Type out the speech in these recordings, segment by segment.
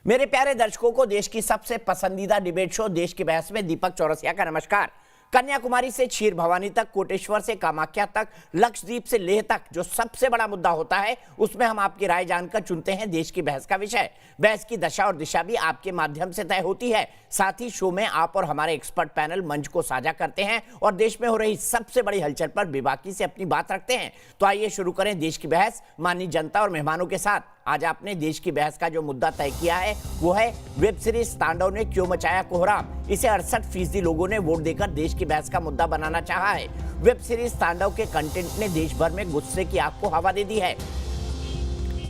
मेरे प्यारे दर्शकों को देश की सबसे पसंदीदा डिबेट शो देश की बहस में दीपक चौरसिया का नमस्कार। कन्याकुमारी से क्षीर भवानी तक, कोटेश्वर से कामाख्या तक, लक्षद्वीप से लेह तक जो सबसे बड़ा मुद्दा होता है उसमें हम आपकी राय जानकर चुनते हैं देश की बहस का विषय। बहस की दशा और दिशा भी आपके माध्यम से तय होती है। साथ ही शो में आप और हमारे एक्सपर्ट पैनल मंच को साझा करते हैं और देश में हो रही सबसे बड़ी हलचल पर बेबाकी से अपनी बात रखते हैं। तो आइए शुरू करें देश की बहस माननीय जनता और मेहमानों के साथ। आज आपने देश की बहस का जो मुद्दा तय किया है वो है वेब सीरीज तांडव ने क्यों मचाया कोहराम। इसे 68% लोगों ने वोट देकर देश की बहस का मुद्दा बनाना चाहा है। वेब सीरीज तांडव के कंटेंट ने देश भर में गुस्से की आग को हवा दे दी है।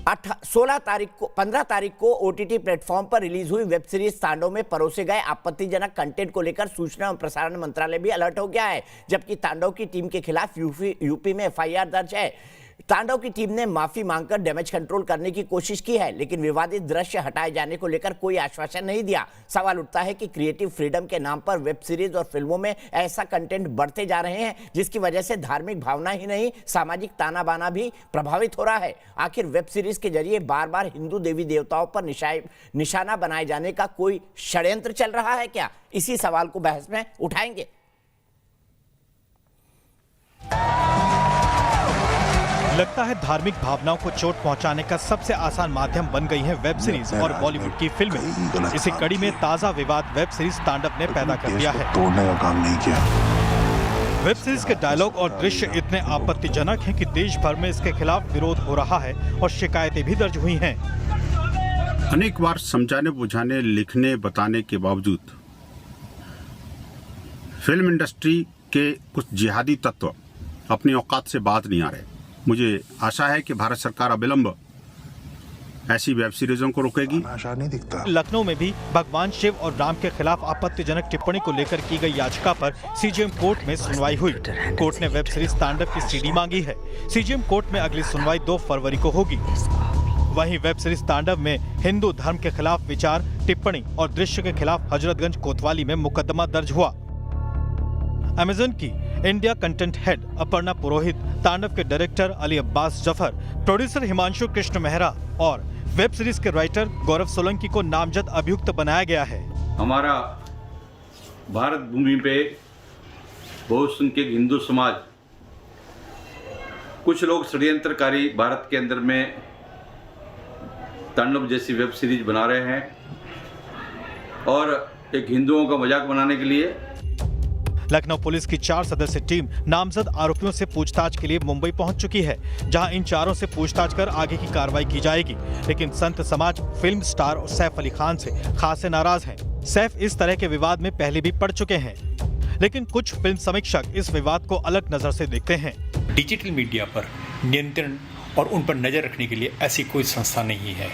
15 तारीख को ओटीटी प्लेटफॉर्म पर रिलीज हुई वेब सीरीज तांडव में परोसे गए आपत्तिजनक कंटेंट को लेकर सूचना एवं प्रसारण मंत्रालय भी अलर्ट हो गया है। जबकि तांडव की टीम के खिलाफ यूपी में एफआईआर दर्ज है। तांडव की टीम ने माफी मांगकर डैमेज कंट्रोल करने की कोशिश की है, लेकिन विवादित दृश्य हटाए जाने को लेकर कोई आश्वासन नहीं दिया। सवाल उठता है कि क्रिएटिव फ्रीडम के नाम पर वेब सीरीज और फिल्मों में ऐसा कंटेंट बढ़ते जा रहे हैं जिसकी वजह से धार्मिक भावना ही नहीं, सामाजिक ताना बाना भी प्रभावित हो रहा है। आखिर वेब सीरीज के जरिए बार बार हिंदू देवी देवताओं पर निशाना बनाए जाने का कोई षड्यंत्र चल रहा है क्या? इसी सवाल को बहस में उठाएंगे। लगता है धार्मिक भावनाओं को चोट पहुंचाने का सबसे आसान माध्यम बन गई है वेब सीरीज और बॉलीवुड की फिल्में। इसी कड़ी में ताजा विवाद वेब सीरीज तांडव ने पैदा कर दिया है। तोड़ने का काम नहीं किया। वेब सीरीज के डायलॉग और दृश्य इतने आपत्तिजनक हैं कि देश भर में इसके खिलाफ विरोध हो रहा है और शिकायतें भी दर्ज हुई हैं। अनेक बार समझाने बुझाने लिखने बताने के बावजूद फिल्म इंडस्ट्री के कुछ जिहादी तत्व अपनी औकात से बात नहीं आ रहे। मुझे आशा है कि भारत सरकार अविलंब ऐसी वेब सीरीजों को रोकेगी। आशा नहीं दिखता। लखनऊ में भी भगवान शिव और राम के खिलाफ आपत्तिजनक टिप्पणी को लेकर की गई याचिका पर सीजेएम कोर्ट में सुनवाई हुई। कोर्ट ने वेब सीरीज तांडव की सीडी मांगी है। सीजेएम कोर्ट में अगली सुनवाई 2 फरवरी को होगी। वहीं वेब सीरीज तांडव में हिंदू धर्म के खिलाफ विचार, टिप्पणी और दृश्य के खिलाफ हजरतगंज कोतवाली में मुकदमा दर्ज हुआ। अमेजन की इंडिया कंटेंट हेड अपर्णा पुरोहित, तांडव के डायरेक्टर अली अब्बास जफर, प्रोड्यूसर हिमांशु कृष्ण मेहरा और वेब सीरीज के राइटर गौरव सोलंकी को नामजद अभियुक्त बनाया गया है। हमारा भारत भूमि पे बहुसंख्यक हिंदू समाज, कुछ लोग षड्यंत्रकारी भारत के अंदर में तांडव जैसी वेब सीरीज बना रहे हैं और एक हिंदुओं का मजाक बनाने के लिए। लखनऊ पुलिस की 4 सदस्यीय टीम नामजद आरोपियों से पूछताछ के लिए मुंबई पहुंच चुकी है, जहां इन चारों से पूछताछ कर आगे की कार्रवाई की जाएगी। लेकिन संत समाज फिल्म स्टार और सैफ अली खान से खासे नाराज हैं। सैफ इस तरह के विवाद में पहले भी पड़ चुके हैं, लेकिन कुछ फिल्म समीक्षक इस विवाद को अलग नजर से देखते हैं। डिजिटल मीडिया पर नियंत्रण और उन पर नजर रखने के लिए ऐसी कोई संस्था नहीं है।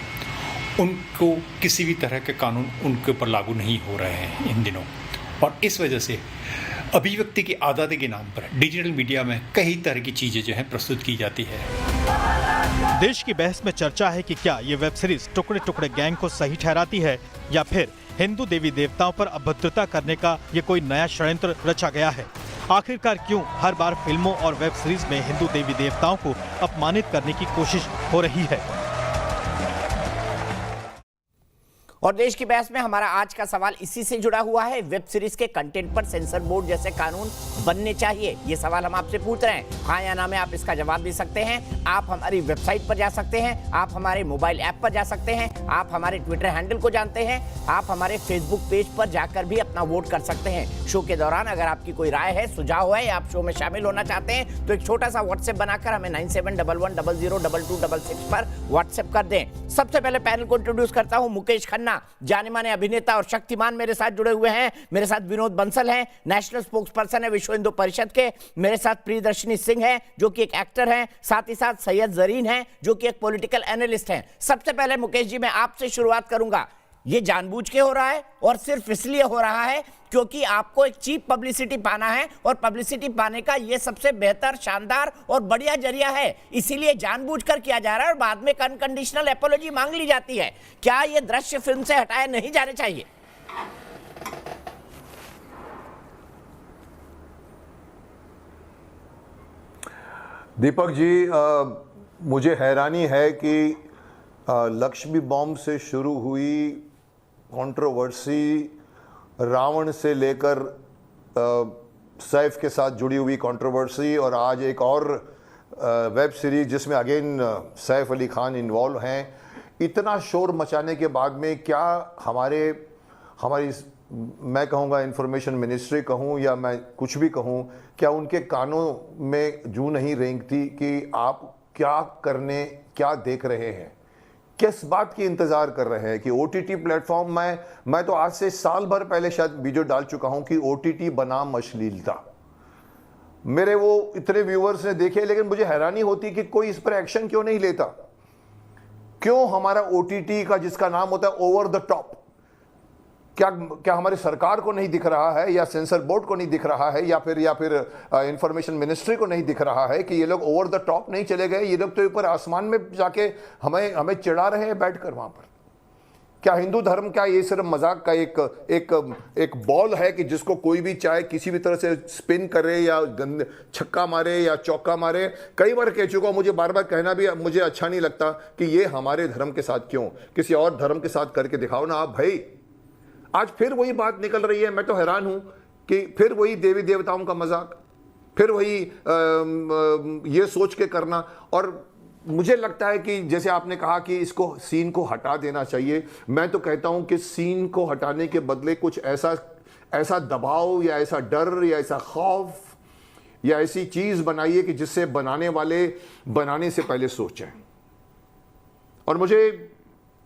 उनको किसी भी तरह के कानून उनके ऊपर लागू नहीं हो रहे हैं इन दिनों, और इस वजह से अभिव्यक्ति की आज़ादी के नाम पर डिजिटल मीडिया में कई तरह की चीजें जो हैं प्रस्तुत की जाती है। देश की बहस में चर्चा है कि क्या ये वेब सीरीज टुकड़े टुकड़े गैंग को सही ठहराती है या फिर हिंदू देवी देवताओं पर अभद्रता करने का ये कोई नया षड्यंत्र रचा गया है। आखिरकार क्यों हर बार फिल्मों और वेब सीरीज में हिंदू देवी देवताओं को अपमानित करने की कोशिश हो रही है। और देश की बहस में हमारा आज का सवाल इसी से जुड़ा हुआ है। वेब सीरीज के कंटेंट पर सेंसर बोर्ड जैसे कानून बनने चाहिए, ये सवाल हम आपसे पूछ रहे हैं। हाँ या ना में आप इसका जवाब दे सकते हैं। आप हमारी वेबसाइट पर जा सकते हैं, आप हमारे मोबाइल ऐप पर जा सकते हैं, आप हमारे ट्विटर हैंडल को जानते हैं, आप हमारे फेसबुक पेज पर जाकर भी अपना वोट कर सकते हैं। शो के दौरान अगर आपकी कोई राय है, सुझाव है या आप शो में शामिल होना चाहते हैं तो एक छोटा सा व्हाट्सएप बनाकर हमें 9711002266 पर व्हाट्सएप कर दें। सबसे पहले पैनल को इंट्रोड्यूस करता हूं। मुकेश खन्ना, जाने माने अभिनेता और शक्तिमान मेरे साथ जुड़े हुए हैं। मेरे साथ विनोद बंसल हैं, नेशनल स्पोक्स पर्सन है विश्व हिंदू परिषद के। मेरे साथ प्रियदर्शनी सिंह है जो कि एक एक्टर हैं। साथ ही साथ सैयद जरीन है जो कि एक पॉलिटिकल एनालिस्ट हैं। सबसे पहले मुकेश जी, मैं आपसे शुरुआत करूंगा। ये जानबूझ के हो रहा है और सिर्फ इसलिए हो रहा है क्योंकि आपको एक चीप पब्लिसिटी पाना है, और पब्लिसिटी पाने का ये सबसे बेहतर, शानदार और बढ़िया जरिया है, इसीलिए जानबूझकर किया जा रहा है और बाद में अनकंडीशनल एपोलॉजी मांग ली जाती है। क्या ये दृश्य फिल्म से हटाए नहीं जाने चाहिए? दीपक जी, मुझे हैरानी है कि लक्ष्मी बॉम्ब से शुरू हुई कंट्रोवर्सी रावण से लेकर सैफ के साथ जुड़ी हुई कंट्रोवर्सी और आज एक और वेब सीरीज जिसमें अगेन सैफ अली खान इन्वॉल्व हैं, इतना शोर मचाने के बाद में क्या हमारी मैं कहूँगा इंफॉर्मेशन मिनिस्ट्री कहूँ या मैं कुछ भी कहूँ, क्या उनके कानों में जू नहीं रेंगती कि आप क्या देख रहे हैं, किस बात की इंतजार कर रहे हैं? कि ओटीटी प्लेटफॉर्म मैं तो आज से साल भर पहले शायद वीडियो डाल चुका हूं कि ओटीटी बनाम अश्लीलता। मेरे वो इतने व्यूअर्स ने देखे, लेकिन मुझे हैरानी होती कि कोई इस पर एक्शन क्यों नहीं लेता। क्यों हमारा ओटीटी का जिसका नाम होता है ओवर द टॉप, क्या हमारी सरकार को नहीं दिख रहा है या सेंसर बोर्ड को नहीं दिख रहा है या फिर इंफॉर्मेशन मिनिस्ट्री को नहीं दिख रहा है कि ये लोग ओवर द टॉप नहीं चले गए? ये लोग तो ऊपर आसमान में जाके हमें चिढ़ा रहे हैं बैठकर वहां पर। क्या हिंदू धर्म का ये सिर्फ मजाक का एक बॉल है कि जिसको कोई भी चाहे किसी भी तरह से स्पिन करे या छक्का मारे या चौका मारे? कई बार कह चुका हूं, मुझे बार बार कहना भी मुझे अच्छा नहीं लगता कि ये हमारे धर्म के साथ क्यों, किसी और धर्म के साथ करके दिखाओ ना आप भाई। आज फिर वही बात निकल रही है। मैं तो हैरान हूं कि फिर वही देवी देवताओं का मजाक, फिर वही ये सोच के करना। और मुझे लगता है कि जैसे आपने कहा कि इसको सीन को हटा देना चाहिए, मैं तो कहता हूं कि सीन को हटाने के बदले कुछ ऐसा दबाव या ऐसा डर या ऐसा खौफ या ऐसी चीज बनाइए कि जिससे बनाने वाले बनाने से पहले सोचें। और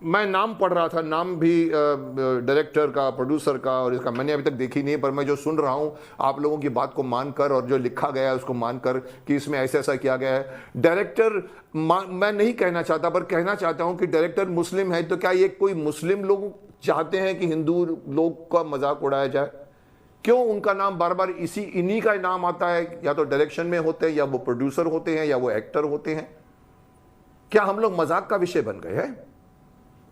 मैं नाम पढ़ रहा था, नाम भी डायरेक्टर का, प्रोड्यूसर का, और इसका मैंने अभी तक देखी नहीं, पर मैं जो सुन रहा हूं आप लोगों की बात को मानकर और जो लिखा गया है उसको मानकर कि इसमें ऐसा किया गया है। डायरेक्टर मैं नहीं कहना चाहता, पर कहना चाहता हूं कि डायरेक्टर मुस्लिम है, तो क्या ये कोई मुस्लिम लोग चाहते हैं कि हिंदू लोग का मजाक उड़ाया जाए? क्यों उनका नाम बार बार इन्हीं का नाम आता है? या तो डायरेक्शन में होते हैं, या वो प्रोड्यूसर होते हैं, या वो एक्टर होते हैं। क्या हम लोग मजाक का विषय बन गए हैं?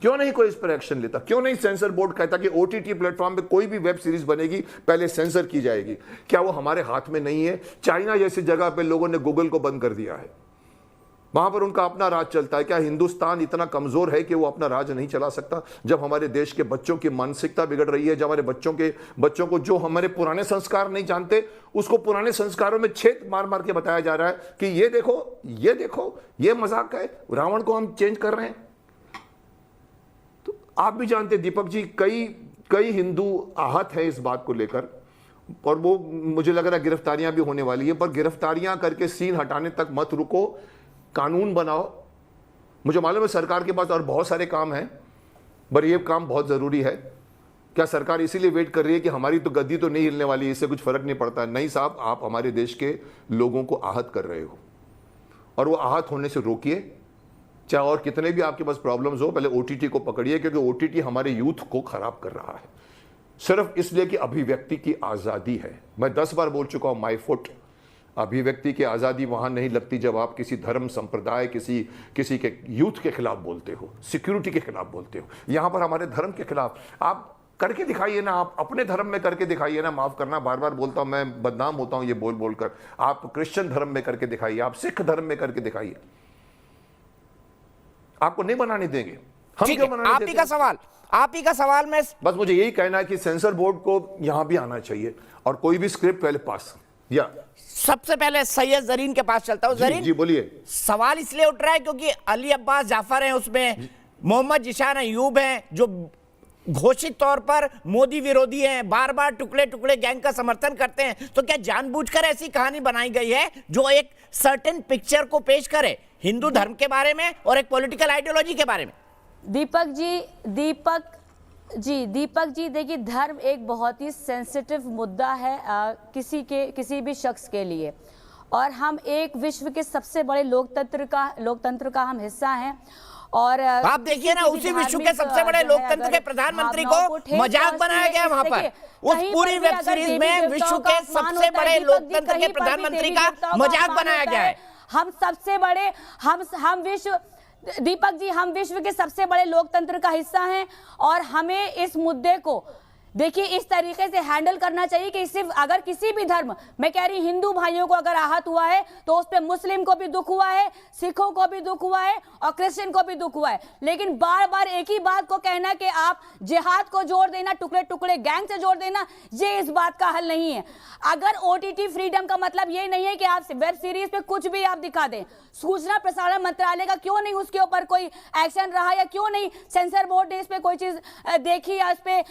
क्यों नहीं कोई इस पर एक्शन लेता? क्यों नहीं सेंसर बोर्ड कहता कि ओटीटी प्लेटफॉर्म पे कोई भी वेब सीरीज बनेगी पहले सेंसर की जाएगी? क्या वो हमारे हाथ में नहीं है? चाइना जैसी जगह पे लोगों ने गूगल को बंद कर दिया है, वहां पर उनका अपना राज चलता है। क्या हिंदुस्तान इतना कमजोर है कि वो अपना राज नहीं चला सकता? जब हमारे देश के बच्चों की मानसिकता बिगड़ रही है, जब हमारे बच्चों को जो हमारे पुराने संस्कार नहीं जानते उसको पुराने संस्कारों में छेद मार मार के बताया जा रहा है कि ये देखो ये मजाक है, रावण को हम चेंज कर रहे हैं। आप भी जानते दीपक जी, कई हिंदू आहत है इस बात को लेकर, और वो मुझे लग रहा है गिरफ्तारियां भी होने वाली है। पर गिरफ्तारियां करके सीन हटाने तक मत रुको, कानून बनाओ। मुझे मालूम है सरकार के पास और बहुत सारे काम हैं, पर ये काम बहुत जरूरी है। क्या सरकार इसीलिए वेट कर रही है कि हमारी तो गद्दी तो नहीं हिलने वाली, इससे कुछ फर्क नहीं पड़ता? नहीं साहब, आप हमारे देश के लोगों को आहत कर रहे हो, और वो आहत होने से रोकिए। चाहे और कितने भी आपके पास प्रॉब्लम्स हो, पहले ओटीटी को पकड़िए, क्योंकि ओटीटी हमारे यूथ को खराब कर रहा है, सिर्फ इसलिए कि अभिव्यक्ति की आज़ादी है। मैं 10 बार बोल चुका हूं, माय फुट। अभिव्यक्ति की आज़ादी वहां नहीं लगती जब आप किसी धर्म संप्रदाय, किसी के यूथ के खिलाफ बोलते हो, सिक्योरिटी के खिलाफ बोलते हो। यहां पर हमारे धर्म के खिलाफ आप करके दिखाइए ना, आप अपने धर्म में करके दिखाइए ना। माफ करना, बार बार बोलता हूं, मैं बदनाम होता हूं ये बोल बोलकर। आप क्रिश्चियन धर्म में करके दिखाइए, आप सिख धर्म में करके दिखाइए। आपको नहीं बनाने देंगे, हम क्यों बनाने देते? आप ही का सवाल में बस मुझे यही कहना है कि सेंसर बोर्ड को यहां भी आना चाहिए, और कोई भी स्क्रिप्ट पहले पास। या सबसे पहले सैयद जरीन के पास चलता हूं। जरीन जी बोलिए। सवाल इसलिए उठ रहा है क्योंकि अली अब्बास जाफर हैं उसमें, मोहम्मद जिशान अयूब हैं जो घोषित तौर पर मोदी विरोधी हैं, बार बार टुकड़े टुकड़े गैंग का समर्थन करते हैं। तो क्या जानबूझकर ऐसी कहानी बनाई गई है जो एक सर्टेन पिक्चर को पेश करे हिंदू धर्म के बारे में और एक पॉलिटिकल आइडियोलॉजी के बारे में? दीपक जी देखिए, धर्म एक बहुत ही सेंसिटिव मुद्दा है किसी भी शख्स के लिए, और हम एक विश्व के सबसे बड़े लोकतंत्र का हम हिस्सा हैं। और आप देखिए ना, उसी विश्व के सबसे बड़े लोकतंत्र के प्रधानमंत्री को मजाक बनाया गया वहां पर। उस पूरी वेब सीरीज में विश्व के सबसे बड़े लोकतंत्र के प्रधानमंत्री का मजाक बनाया गया है। हम सबसे बड़े हम विश्व दीपक जी, हम विश्व के सबसे बड़े लोकतंत्र का हिस्सा हैं, और हमें इस मुद्दे को देखिए इस तरीके से हैंडल करना चाहिए कि सिर्फ अगर किसी भी धर्म, मैं कह रही हिंदू भाइयों को अगर आहत हुआ है तो उस पे मुस्लिम को भी दुख हुआ है, सिखों को भी दुख हुआ है और क्रिश्चियन को भी दुख हुआ है। लेकिन बार बार एक ही बात को कहना कि आप जिहाद को जोड़ देना, टुकड़े टुकड़े गैंग से जोड़ देना, ये इस बात का हल नहीं है। अगर OTT फ्रीडम का मतलब ये नहीं है कि आप वेब सीरीज पे कुछ भी आप दिखा दें। सूचना प्रसारण मंत्रालय का क्यों नहीं उसके ऊपर कोई एक्शन रहा, या क्यों नहीं सेंसर बोर्ड ने इस पे कोई चीज देखी या इस पे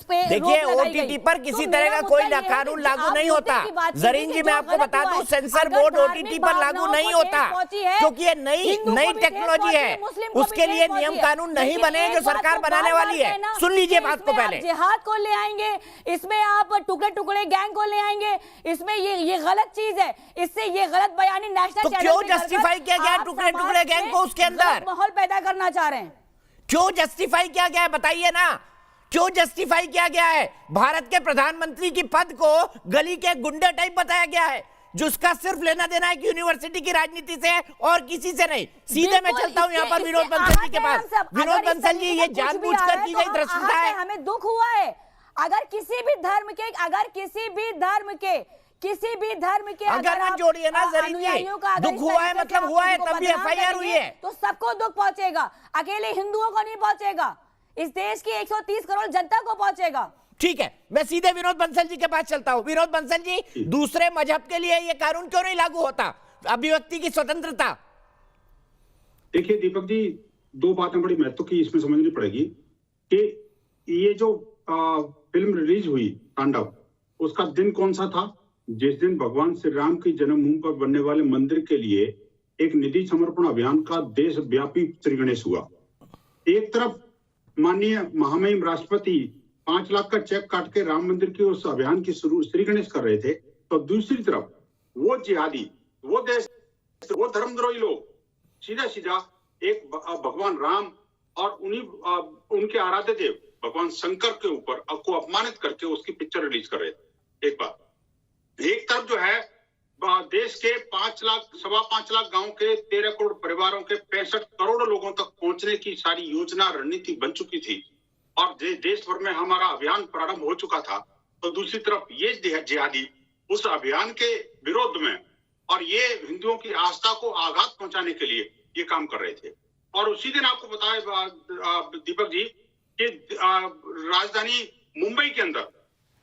देखिए OTT पर किसी तरह का कोई कानून लागू नहीं होता। जरीन जी मैं आपको बता दूं, सेंसर बोर्ड OTT पर लागू नहीं होता क्योंकि ये नई टेक्नोलॉजी है, उसके लिए नियम कानून नहीं बने जो सरकार बनाने वाली है। सुन लीजिए बात को पहले। जिहाद को ले आएंगे, इसमें आप टुकड़े टुकड़े गैंग को ले आएंगे, इसमें ये गलत चीज है, इससे ये गलत बयानी नेशनल तो क्यों जस्टिफाई किया गया टुकड़े टुकड़े गैंग को उसके अंदर? माहौल पैदा करना चाह रहे हैं। क्यों जस्टिफाई किया गया है बताइए ना, क्यों जस्टिफाई किया गया है? भारत के प्रधानमंत्री की पद को गली के गुंडे टाइप बताया गया है, जिसका सिर्फ लेना देना है कि यूनिवर्सिटी की राजनीति से और किसी से नहीं। सीधे मैं चलता हूं यहां पर विनोद बंसल जी के पास। विनोद बंसल जी, ये जानबूझकर की गई दृष्टता है। हमें दुख हुआ है अगर किसी भी धर्म के अगर मत जोड़िए ना जरीन जी, दुख हुआ है मतलब हुआ है, तब भी FIR हुई है तो सबको दुख पहुंचेगा, अकेले हिंदुओं को नहीं पहुंचेगा, इस देश की 130 करोड़ जनता को पहुंचेगा। ठीक है, मैं सीधे विनोद बंसल जी के पास चलता हूं। विनोद बंसल जी, दूसरे मजहब के लिए ये कानून क्यों नहीं लागू होता, अभिव्यक्ति की स्वतंत्रता? देखिए दीपक जी, दो बातें बड़ी महत्व की इसमें समझनी पड़ेगी कि ये जो फिल्म रिलीज हुई तांडव, उसका दिन कौन सा था? जिस दिन भगवान श्री राम की जन्मभूमि पर बनने वाले मंदिर के लिए एक निधि समर्पण अभियान का देशव्यापी श्री गणेश हुआ। एक तरफ माननीय महामहिम राष्ट्रपति 5 लाख का चेक काट के राम मंदिर के उस अभियान की शुरू श्री गणेश कर रहे थे, तो दूसरी तरफ वो जिहादी, वो देश, वो धर्मद्रोही लोग सीधा सीधा एक भगवान राम और उनके आराध्य देव भगवान शंकर के ऊपर को अपमानित करके उसकी पिक्चर रिलीज कर रहे थे। एक बात, एक तरफ जो है देश के 5 लाख गांव के 13 करोड़ परिवारों के 65 करोड़ लोगों तक पहुंचने की सारी योजना रणनीति बन चुकी थी और देश भर में हमारा अभियान प्रारंभ हो चुका था, तो दूसरी तरफ ये जिहादी उस अभियान के विरोध में और ये हिंदुओं की आस्था को आघात पहुंचाने के लिए ये काम कर रहे थे। और उसी दिन आपको पता है दीपक जी कि राजधानी मुंबई के अंदर,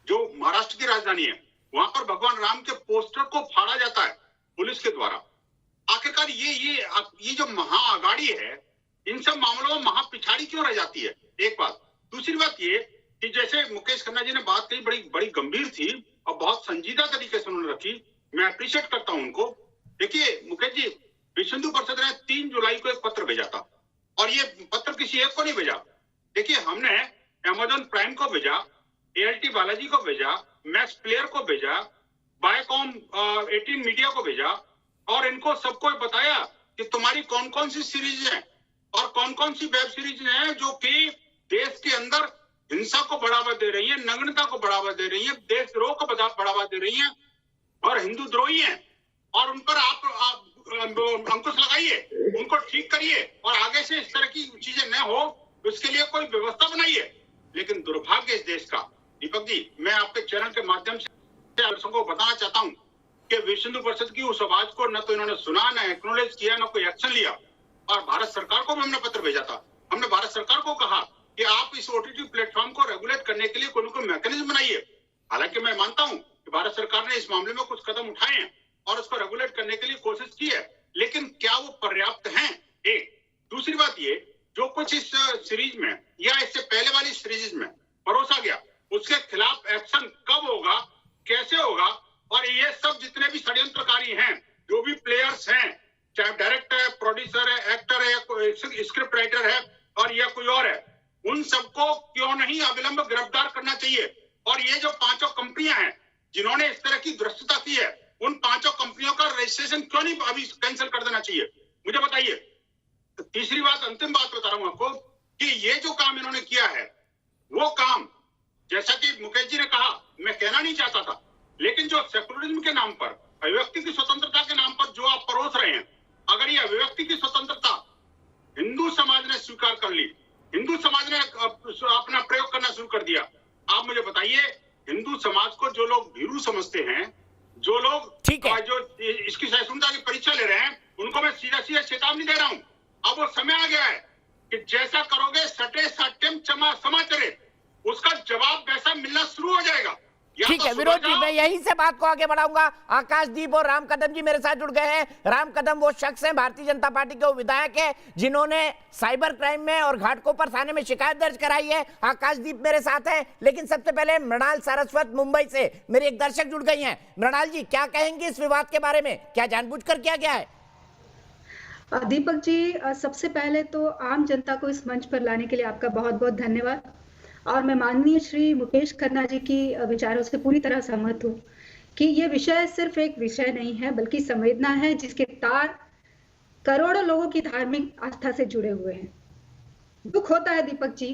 जो महाराष्ट्र की राजधानी है, वहां पर भगवान राम के पोस्टर को फाड़ा जाता है पुलिस के द्वारा। आखिरकार ये जो महाअगाड़ी है, इन सब मामलों में महापिछाड़ी क्यों रह जाती है? एक बात। दूसरी बात ये कि जैसे मुकेश खन्ना जी ने बात कही, बड़ी गंभीर थी और बहुत संजीदा तरीके से उन्होंने रखी, मैं अप्रिशिएट करता हूं उनको। देखिए मुकेश जी, विश्व हिंदू परिषद ने 3 जुलाई को एक पत्र भेजा था और ये पत्र किसी एक को नहीं भेजा। देखिए हमने अमेजॉन प्राइम को भेजा, ALT बालाजी को भेजा, मैक्स प्लेयर को भेजा, बायकॉम 18 मीडिया को भेजा और इनको सबको बताया कि तुम्हारी कौन कौन सी सीरीज है और कौन कौन सी वेब सीरीज है जो कि देश के अंदर हिंसा को बढ़ावा दे रही है, नग्नता को बढ़ावा दे रही है, देशद्रोह को बढ़ावा दे रही है और हिंदू द्रोही है, और उन पर आप अंकुश लगाइए, उनको ठीक करिए और आगे से इस तरह की चीजें न हो उसके लिए कोई व्यवस्था बनाइए। लेकिन दुर्भाग्य इस देश का, दीपक जी, मैं आपके चैनल के माध्यम से दर्शकों को बताना चाहता हूं कि विश्व हिंदू परिषद की उस आवाज को न तो इन्होंने सुना, न एक्नॉलेज किया, न कोई एक्शन लिया। और भारत सरकार को भी हमने पत्र भेजा था, हमने भारत सरकार को कहा कि आप इस OTT प्लेटफॉर्म को रेगुलेट करने के लिए कोई ना कोई मैकेनिज्म बनाइए। हालांकि मैं मानता हूं कि भारत सरकार ने इस मामले में कुछ कदम उठाए हैं और उसको रेगुलेट करने के लिए कोशिश की है, लेकिन क्या वो पर्याप्त हैं? एक। दूसरी बात ये, जो कुछ इस सीरीज में या इससे पहले वाली सीरीज में परोसा गया, उसके खिलाफ एक्शन कब होगा, कैसे होगा, और ये सब जितने भी षड्यंत्रकारी हैं, जो भी प्लेयर्स हैं, चाहे डायरेक्टर है, प्रोड्यूसर है, एक्टर है, स्क्रिप्ट राइटर है और या कोई और है, उन सबको क्यों नहीं अविलंब गिरफ्तार करना चाहिए। और ये जो 5 कंपनियां हैं जिन्होंने इस तरह की दुष्टता की है, उन 5 कंपनियों का रजिस्ट्रेशन क्यों नहीं अभी कैंसिल कर देना चाहिए, मुझे बताइए। तीसरी बात, अंतिम बात बता रहा हूं आपको कि ये जो काम इन्होंने किया है, वो काम जैसा कि मुकेश जी ने कहा, मैं कहना नहीं चाहता था, लेकिन जो सेकुलरिज्म के नाम पर, अभिव्यक्ति की स्वतंत्रता के नाम पर जो आप परोस रहे हैं, अगर ये अभिव्यक्ति की स्वतंत्रता हिंदू समाज ने स्वीकार कर ली, हिंदू समाज ने अपना प्रयोग करना शुरू कर दिया, आप मुझे बताइए, हिंदू समाज को जो लोग भीरू समझते हैं, जो लोग ठीक है, जो इसकी सहिष्णुता की परीक्षा ले रहे हैं, उनको मैं सीधा सीधा चेतावनी दे रहा हूं। अब वो समय आ गया है कि जैसा करोगे सटे सत्यम चमा समाचरे, उसका जवाब वैसा मिलना शुरू हो जाएगा। ठीक है विरोध जी, मैं यहीं से बात को आगे बढ़ाऊंगा। आकाशदीप और राम कदम जी मेरे साथ जुड़ गए हैं। राम कदम वो शख्स हैं, भारतीय जनता पार्टी के वो विधायक है जिन्होंने साइबर क्राइम में और घाटकोपर थाने में शिकायत दर्ज कराई है। आकाशदीप मेरे साथ हैं, लेकिन सबसे पहले मृणाल सारस्वत मुंबई से मेरे एक दर्शक जुड़ गई हैं। मृणाल जी, क्या कहेंगे इस विवाद के बारे में? क्या जानबूझकर किया गया है? दीपक जी, सबसे पहले तो आम जनता को इस मंच पर लाने के लिए आपका बहुत बहुत धन्यवाद। और मैं माननीय श्री मुकेश खन्ना जी की विचारों से पूरी तरह सहमत हूँ कि ये विषय सिर्फ एक विषय नहीं है, बल्कि संवेदना है जिसके तार करोड़ों लोगों की धार्मिक आस्था से जुड़े हुए हैं। दुख होता है दीपक जी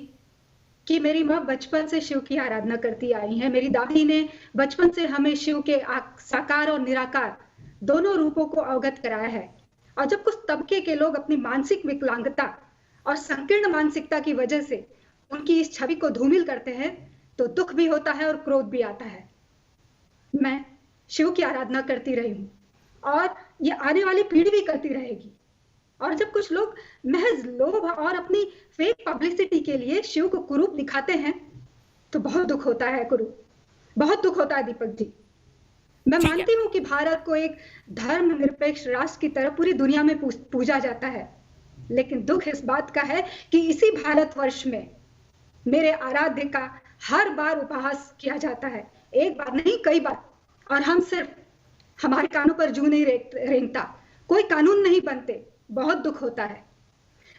कि मेरी माँ बचपन से शिव की आराधना करती आई है। मेरी दादी ने बचपन से हमें शिव के साकार और निराकार दोनों रूपों को अवगत कराया है। और जब कुछ तबके के लोग अपनी मानसिक विकलांगता और संकीर्ण मानसिकता की वजह से उनकी इस छवि को धूमिल करते हैं, तो दुख भी होता है और क्रोध भी आता है। मैं शिव की आराधना करती रही हूं और ये आने वाली पीढ़ी भी करती रहेगी। और जब कुछ लोग महज लोभ और अपनी फेक पब्लिसिटी के लिए शिव को कुरूप दिखाते हैं, तो बहुत दुख होता है बहुत दुख होता है दीपक जी। मैं मानती हूं कि भारत को एक धर्मनिरपेक्ष राष्ट्र की तरह पूरी दुनिया में पूजा जाता है, लेकिन दुख इस बात का है कि इसी भारतवर्ष में मेरे आराध्य का हर बार उपहास किया जाता है, एक बार नहीं कई बार। और हम सिर्फ हमारे कानों पर जू नहीं रेंगता, कोई कानून नहीं बनते। बहुत दुख होता है।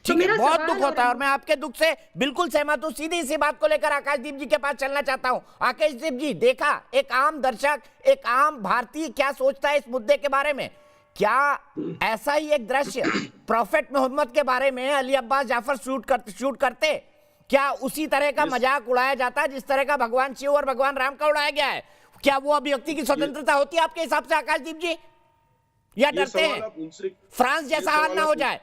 तो मेरा बहुत दुख होता है और मैं आपके दुख से बिल्कुल सहमत हूं। सीधी सी बात को लेकर आकाशदीप जी के पास चलना चाहता हूं। आकाशदीप जी, देखा एक आम दर्शक, एक आम भारतीय क्या सोचता है इस मुद्दे के बारे में? क्या ऐसा ही एक दृश्य प्रॉफेट मोहम्मद के बारे में अली अब्बास जाफर शूट करते? क्या उसी तरह का मजाक उड़ाया जाता है जिस तरह का भगवान शिव और भगवान राम का उड़ाया गया है? क्या वो अभिव्यक्ति की स्वतंत्रता होती है आपके हिसाब से आकाशदीप जी, या डरते हैं फ्रांस जैसा हाल ना हो जाए?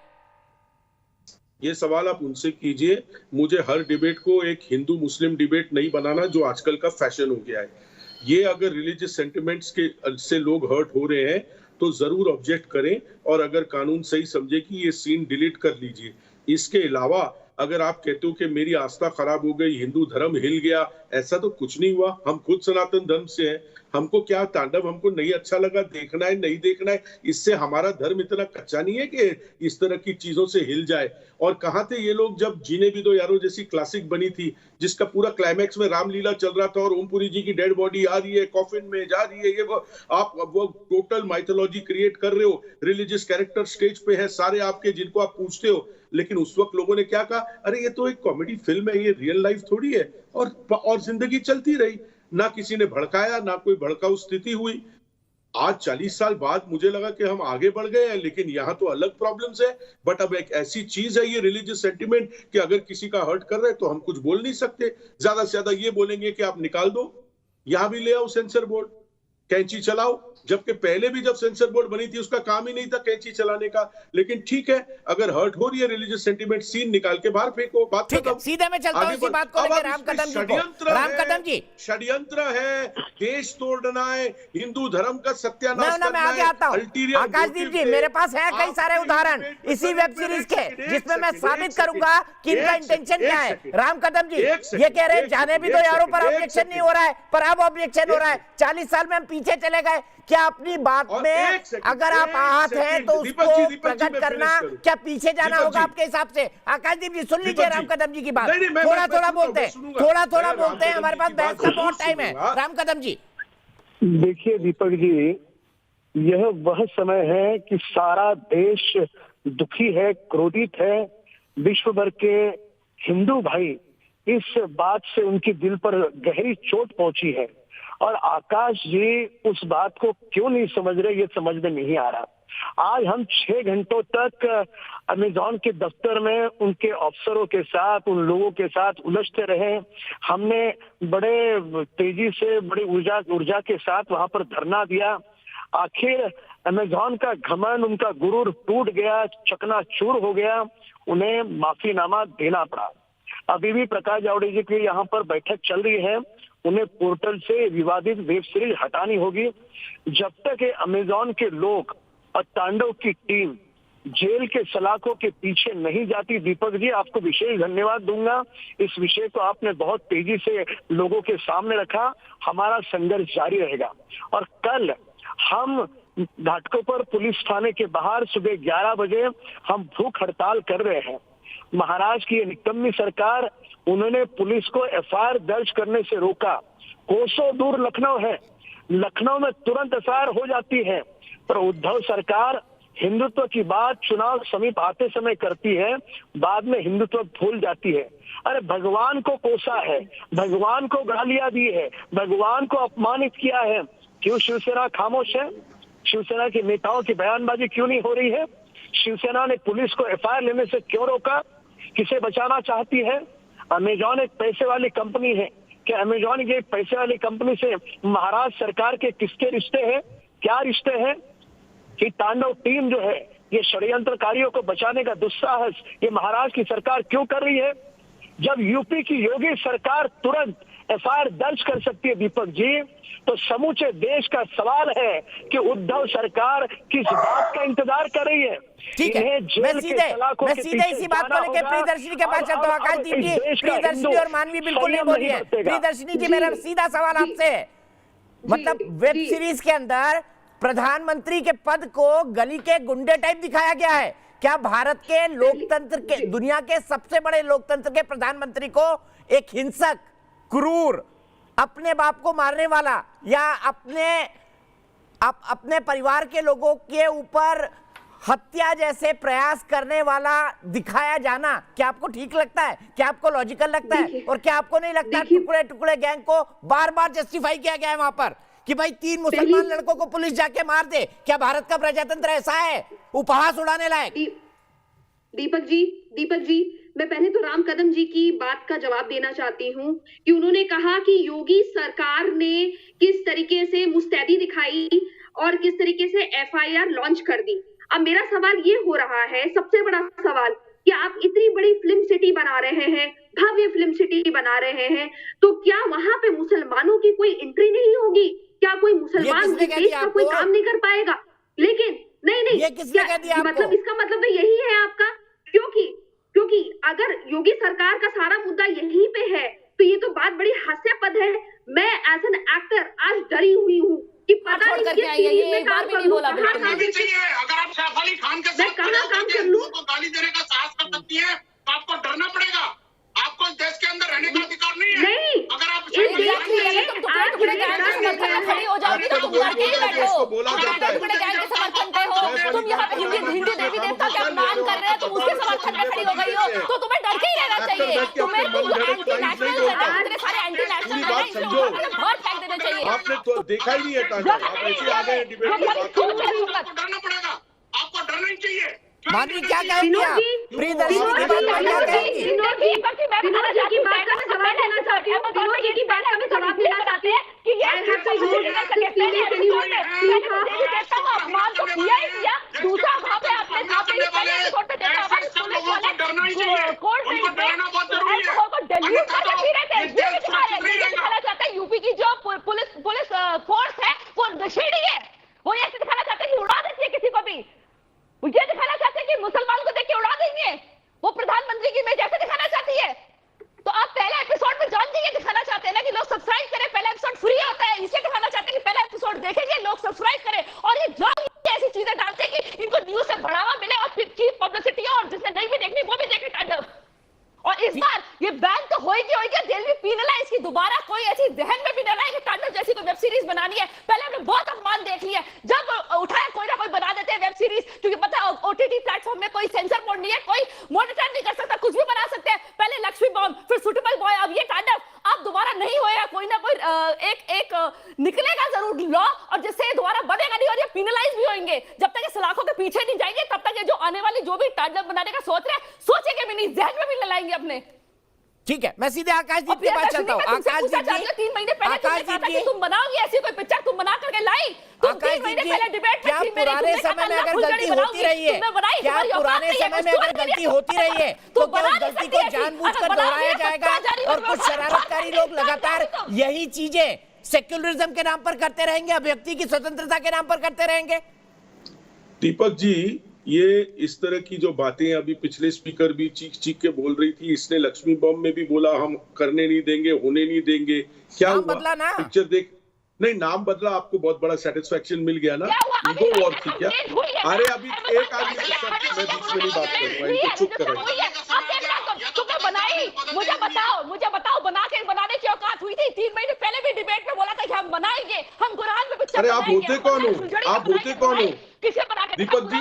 ये सवाल आप उनसे कीजिए। मुझे हर डिबेट को एक हिंदू मुस्लिम डिबेट नहीं बनाना, जो आजकल का फैशन हो गया है। ये अगर रिलीजियस सेंटिमेंट्स के से लोग हर्ट हो रहे हैं तो जरूर ऑब्जेक्ट करें, और अगर कानून सही समझे कि ये सीन डिलीट कर लीजिए। इसके अलावा अगर आप कहते हो कि मेरी आस्था खराब हो गई, हिंदू धर्म हिल गया, ऐसा तो कुछ नहीं हुआ। हम खुद सनातन धर्म से हैं। हमको क्या तांडव हमको नहीं अच्छा लगा, देखना है नहीं देखना है, इससे हमारा धर्म इतना कच्चा नहीं है कि इस तरह की चीजों से हिल जाए। और कहाँ थे ये लोग जब जीने भी दो यारो जैसी क्लासिक बनी थी, जिसका पूरा क्लाइमैक्स में रामलीला चल रहा था और ओमपुरी जी की डेड बॉडी आ रही है, कॉफिन में जा रही है, ये वो आप वो टोटल माइथोलॉजी क्रिएट कर रहे हो। रिलीजियस कैरेक्टर स्टेज पे है सारे आपके, जिनको आप पूछते हो, लेकिन उस वक्त लोगों ने क्या कहा, अरे ये तो एक कॉमेडी फिल्म है, ये रियल लाइफ थोड़ी है। और जिंदगी चलती रही, ना किसी ने भड़काया, ना कोई भड़काऊ स्थिति हुई। आज 40 साल बाद मुझे लगा कि हम आगे बढ़ गए हैं, लेकिन यहाँ तो अलग प्रॉब्लम्स है। बट अब एक ऐसी चीज है ये रिलीजियस सेंटिमेंट कि अगर किसी का हर्ट कर रहे हैं तो हम कुछ बोल नहीं सकते। ज्यादा से ज्यादा ये बोलेंगे कि आप निकाल दो, यहां भी ले आओ सेंसर बोर्ड, कैंची चलाओ। जबकि पहले भी जब सेंसर बोर्ड बनी थी उसका काम ही नहीं था कैंची चलाने का। लेकिन ठीक है, अगर हर्ट हो रही है रिलीजियस सेंटिमेंट, सीन निकाल के बाहर फेंको। बात खत्म। सीधे में चलता हूं इसी बात को लेकर राम कदम जी को। राम कदम जी, षड्यंत्र है, देश तोड़ना है, हिंदू धर्म का सत्यानाश करना है। मैं आगे आता हूं। आकाशदीप जी, मेरे पास है कई सारे उदाहरण इसी वेब सीरीज के, जिसमें मैं साबित करूंगा कि इनका इंटेंशन क्या है। राम कदम जी ये कह रहे हैं जाने भी दो यारों पर ऑब्जेक्शन नहीं हो रहा है, पर अब ऑब्जेक्शन हो रहा है। 40 साल में हम पीछे चले गए। क्या अपनी बात में अगर आप आहत हैं तो उसको प्रकट करना, क्या पीछे जाना होगा आपके हिसाब से? आकाशदीप जी सुन लीजिए राम कदम जी की बात। थोड़ा थोड़ा बोलते हैं, हमारे पास बहस का बहुत टाइम है। राम कदम जी देखिए दीपक जी, यह वह समय है कि सारा देश दुखी है, क्रोधित है। विश्व भर के हिंदू भाई इस बात से उनके दिल पर गहरी चोट पहुंची है, और आकाश जी उस बात को क्यों नहीं समझ रहे, ये समझ में नहीं आ रहा। आज हम 6 घंटों तक अमेज़न के दफ्तर में उनके अफसरों के साथ, उन लोगों के साथ उलझते रहे। हमने बड़े तेजी से, बड़ी ऊर्जा के साथ वहां पर धरना दिया। आखिर अमेज़न का घमंड, उनका गुरूर टूट गया, चकनाचूर हो गया, उन्हें माफीनामा देना पड़ा। अभी भी प्रकाश जावड़ेकर की यहाँ पर बैठक चल रही है, उन्हें पोर्टल से विवादित वेब सीरीज हटानी होगी। जब तक ये अमेजॉन के लोग और तांडव की टीम जेल के सलाखों के पीछे नहीं जाती, दीपक जी आपको विशेष धन्यवाद दूंगा। इस विषय को आपने बहुत तेजी से लोगों के सामने रखा। हमारा संघर्ष जारी रहेगा और कल हम घाटकोपर पुलिस थाने के बाहर सुबह 11 बजे हम भूख हड़ताल कर रहे हैं। महाराष्ट्र की ये निकम्मी सरकार, उन्होंने पुलिस को एफआईआर दर्ज करने से रोका। कोसों दूर लखनऊ है, लखनऊ में तुरंत एफआईआर हो जाती है, पर उद्धव सरकार हिंदुत्व की बात चुनाव समीप आते समय करती है, बाद में हिंदुत्व भूल जाती है। अरे भगवान को कोसा है, भगवान को गालियां दी है, भगवान को अपमानित किया है, क्यों शिवसेना खामोश है? शिवसेना के नेताओं की बयानबाजी क्यों नहीं हो रही है? शिवसेना ने पुलिस को एफआईआर लेने से क्यों रोका? किसे बचाना चाहती है? अमेजॉन एक पैसे वाली कंपनी है, क्या अमेजॉन की एक पैसे वाली कंपनी से महाराष्ट्र सरकार के किसके रिश्ते हैं? क्या रिश्ते हैं? कि तांडव टीम जो है ये षड्यंत्रकारियों को बचाने का दुस्साहस ये महाराष्ट्र की सरकार क्यों कर रही है? जब यूपी की योगी सरकार तुरंत एफआईआर दर्ज कर सकती है दीपक जी, तो समूचे देश का सवाल है कि उद्धव सरकार किस बात का इंतजार कर रही है। ठीक है, मैं सीधे इसी बात को लेकर प्रियदर्शनी के पास चलता हूँ। आकाशदीप जी, प्रियदर्शनी और मानवी बिल्कुल नहीं बोली है। प्रियदर्शनी जी, मेरा सीधा सवाल आपसे है, मतलब वेब सीरीज के अंदर प्रधानमंत्री के पद को गली के गुंडे टाइप दिखाया गया है। क्या भारत के लोकतंत्र के, दुनिया के सबसे बड़े लोकतंत्र के प्रधानमंत्री को एक हिंसक, क्रूर, अपने बाप को मारने वाला या अपने परिवार के लोगों के ऊपर हत्या जैसे प्रयास करने वाला दिखाया जाना क्या आपको ठीक लगता है? क्या आपको लॉजिकल लगता है? और क्या आपको नहीं लगता टुकड़े टुकड़े गैंग को बार बार जस्टिफाई किया गया है वहां पर कि भाई 3 मुसलमान लड़कों को पुलिस जाके मार दे? क्या भारत का प्रजातंत्र ऐसा है उपहास उड़ाने लायक? दीपक जी, मैं पहले तो राम कदम जी की बात का जवाब देना चाहती हूँ कि उन्होंने कहा कि योगी सरकार ने किस तरीके से मुस्तैदी दिखाई और किस तरीके से एफआईआर लॉन्च कर दी। अब मेरा सवाल ये हो रहा है, सबसे बड़ा सवाल, कि आप इतनी बड़ी फिल्म सिटी बना रहे हैं, भव्य फिल्म सिटी बना रहे हैं, तो क्या वहां पे मुसलमानों की कोई एंट्री नहीं होगी? क्या कोई मुसलमान देश का कोई काम नहीं कर पाएगा? लेकिन नहीं, ये किसने कह दिया आपको? मतलब इसका मतलब तो यही है आपका, क्योंकि अगर योगी सरकार का सारा मुद्दा यहीं पे है तो ये तो बात बड़ी हास्यास्पद है। मैं एज एन एक्टर आज डरी हुई हूँ कि पता नहीं किस चीज में काम कर लूं। अगर आप सैफ अली खान के साथ काम कर लूं तो गाली देने का साहस कर सकती है, तो आपको डरना पड़ेगा। आपको इस देश के अंदर रहने का अधिकार नहीं है। नहीं, अगर आप खड़ी हो जाओगी तो तुम करके ही बैठो, तुम यहाँ पे हिंदू देवी देवता के अपमान कर रहे हो, तुम उसके समर्थन में खड़ी हो गई हो, तो तुम्हें डर के ही रहना चाहिए। तुम्हें एंटी नेशनल इतने सारे एंटी नेशनल वोट फेंक देने चाहिए। आपने तो देखा ही नहीं है तांडव, आप ऐसे आ गए डिबेट में बात करने। आपको डरना पड़ेगा, आपको डरना ही चाहिए। मानवी क्या कहेंगे आप? प्रियदर्शनी की बात पर क्या कहेंगी? विनोद जी की बात का जवाब देना चाहती हूँ। विनोद जी की बात का मैं जवाब देना चाहती है कि ये अपमान तो किया ही किया, दूसरा वहाँ पे आपने यूपी की जो पुलिस फोर्स है वो नशेड़ी है, वो ऐसे दिखाना चाहते हैं कि उड़ा देती है किसी को भी, ये दिखाना चाहते हैं कि मुसलमान को देख के उड़ा देंगे, वो प्रधानमंत्री की इमेज ऐसे दिखाना चाहती है। तो आप पहले एपिसोड में जान के दिखाना चाहते हैं ना कि लोग सब्सक्राइब करें, पहला एपिसोड फ्री होता है, इसे दिखाना चाहते हैं कि पहला एपिसोड देखेंगे, लोग सब्सक्राइब करें, और ये जान ऐसी चीजें डालते हैं कि इनको न्यूज से बढ़ावा मिले और चीप पब्लिसिटी, और जिसने नहीं भी देखनी वो भी देखे तांडव। और इस बार ये बैन तो होगी, दिल भी पीनलाइज की दोबारा कोई ऐसी जहन में भी न लाए कि तांडव जैसी कोई वेब सीरीज बनानी है। पहले हमने बहुत अपमान देख लिया, जब उठाया कोई ना कोई बना देते हैं वेब सीरीज, क्योंकि पता है ओटीटी प्लेटफॉर्म में कोई सेंसर बोर्ड नहीं है, कोई मॉनिटर नहीं कर सकता, कुछ भी बना सकते हैं। पहले लक्ष्मी बॉम्ब, फिर सुटेबल बॉय, अब ये तांडव। अब दोबारा नहीं होएगा, कोई ना कोई एक निकलेगा जरूर लॉ, और जिससे ये दोबारा बनेगा नहीं और ये पिनलाइज भी होंगे। जब तक ये सलाखों के पीछे नहीं जाएंगे तब तक ये जो आने वाली जो भी तांडव बनाने का सोच रहे हैं, सोचेंगे भी नहीं, जहन में भी न लाएंगे अपने। ठीक है, मैं सीधे आकाशदीप की बात करता हूँ। आकाशदीप जी, 3 महीने पहले आकाशदीप जी, तुम बनाओगे ऐसी कोई पिक्चर, तुम बना करके लाई। तुम 3 महीने पहले डिबेट क्या पुराने समय में अगर गलती होती रही है, क्या पुराने समय में अगर गलती होती रही है, तो क्या उस गलती को जानबूझकर दोहराया जाएगा? और कुछ शरारतकारी लोग लगातार यही चीजें सेक्युलरिज्म के नाम पर करते रहेंगे, अभिव्यक्ति की स्वतंत्रता के नाम पर करते रहेंगे? दीपक जी, ये इस तरह की जो बातें अभी पिछले स्पीकर भी चीख चीख के बोल रही थी, इसने लक्ष्मी बम में भी बोला हम करने नहीं देंगे, होने नहीं देंगे। क्या हुआ? बदला ना, पिक्चर देख, नहीं नाम बदला, आपको बहुत बड़ा सेटिस्फेक्शन मिल गया ना, ईगो वॉर थी क्या? अरे अभी एक आदमी मैं बीच में नहीं बात करूंगा, इनको चुप करो। तुमने बनाई, मुझे बताओ बनाने की औकात हुई थी? 3 महीने पहले भी डिबेट में बोला था कि हम बनाएंगे, हम कुरान में पिक्चर। अरे आप होते कौन हो? आप होते कौन हो? किसे बना के दीपक जी,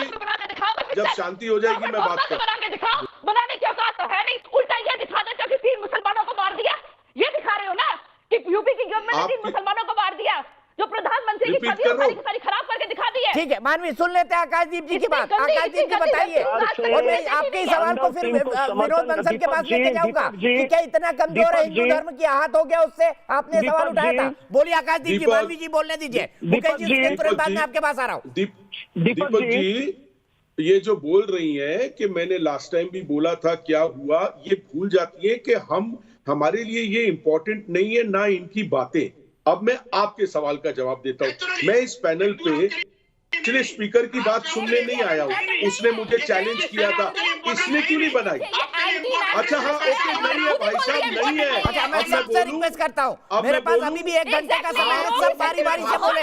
जब शांति हो जाएगी मैं बात कर। बना के दिखाओ, बनाने की औकात तो है नहीं, उल्टा ये दिखा देते हो कि 3 मुसलमानों को मार दिया। ये दिखा रहे हो ना कि यूपी की गवर्नमेंट ने 3 मुसलमानों को मार दिया, जो प्रधानमंत्री की छवि सारी खराब करके दिखा दी है। ठीक है मानवी, सुन लेते हैं आकाशदीप जी की बात। आकाशदीप जी बताइए, और मैं आपके सवाल को फिर विनोद बंसल के पास लेके जाऊंगा कि क्या इतना कमजोर है हिंदू धर्म की आहत हो गया उससे? आपने सवाल उठाया था, बोलिए आकाशदीप जी। मानवी जी बोलने दीजिए, मुकेश जी उसके तुरंत बाद में आपके पास आ रहा हूँ। दीपक जी, ये जो बोल रही है कि मैंने लास्ट टाइम भी बोला था, क्या हुआ? ये भूल जाती है कि हमारे लिए ये इंपॉर्टेंट नहीं है ना इनकी बातें। अब मैं आपके सवाल का जवाब देता हूं। मैं इस पैनल पे पिछले स्पीकर की बात सुनने नहीं आया हूं, उसने मुझे चैलेंज किया था, इसने क्यों नहीं बनाई? अच्छा हाँ, ओके, नहीं है भाई साहब, नहीं है। अच्छा, मैं सबसे रिक्वेस्ट करता हूँ, मेरे पास अभी भी 1 घंटे का समय है, सब बारी बारी से बोले।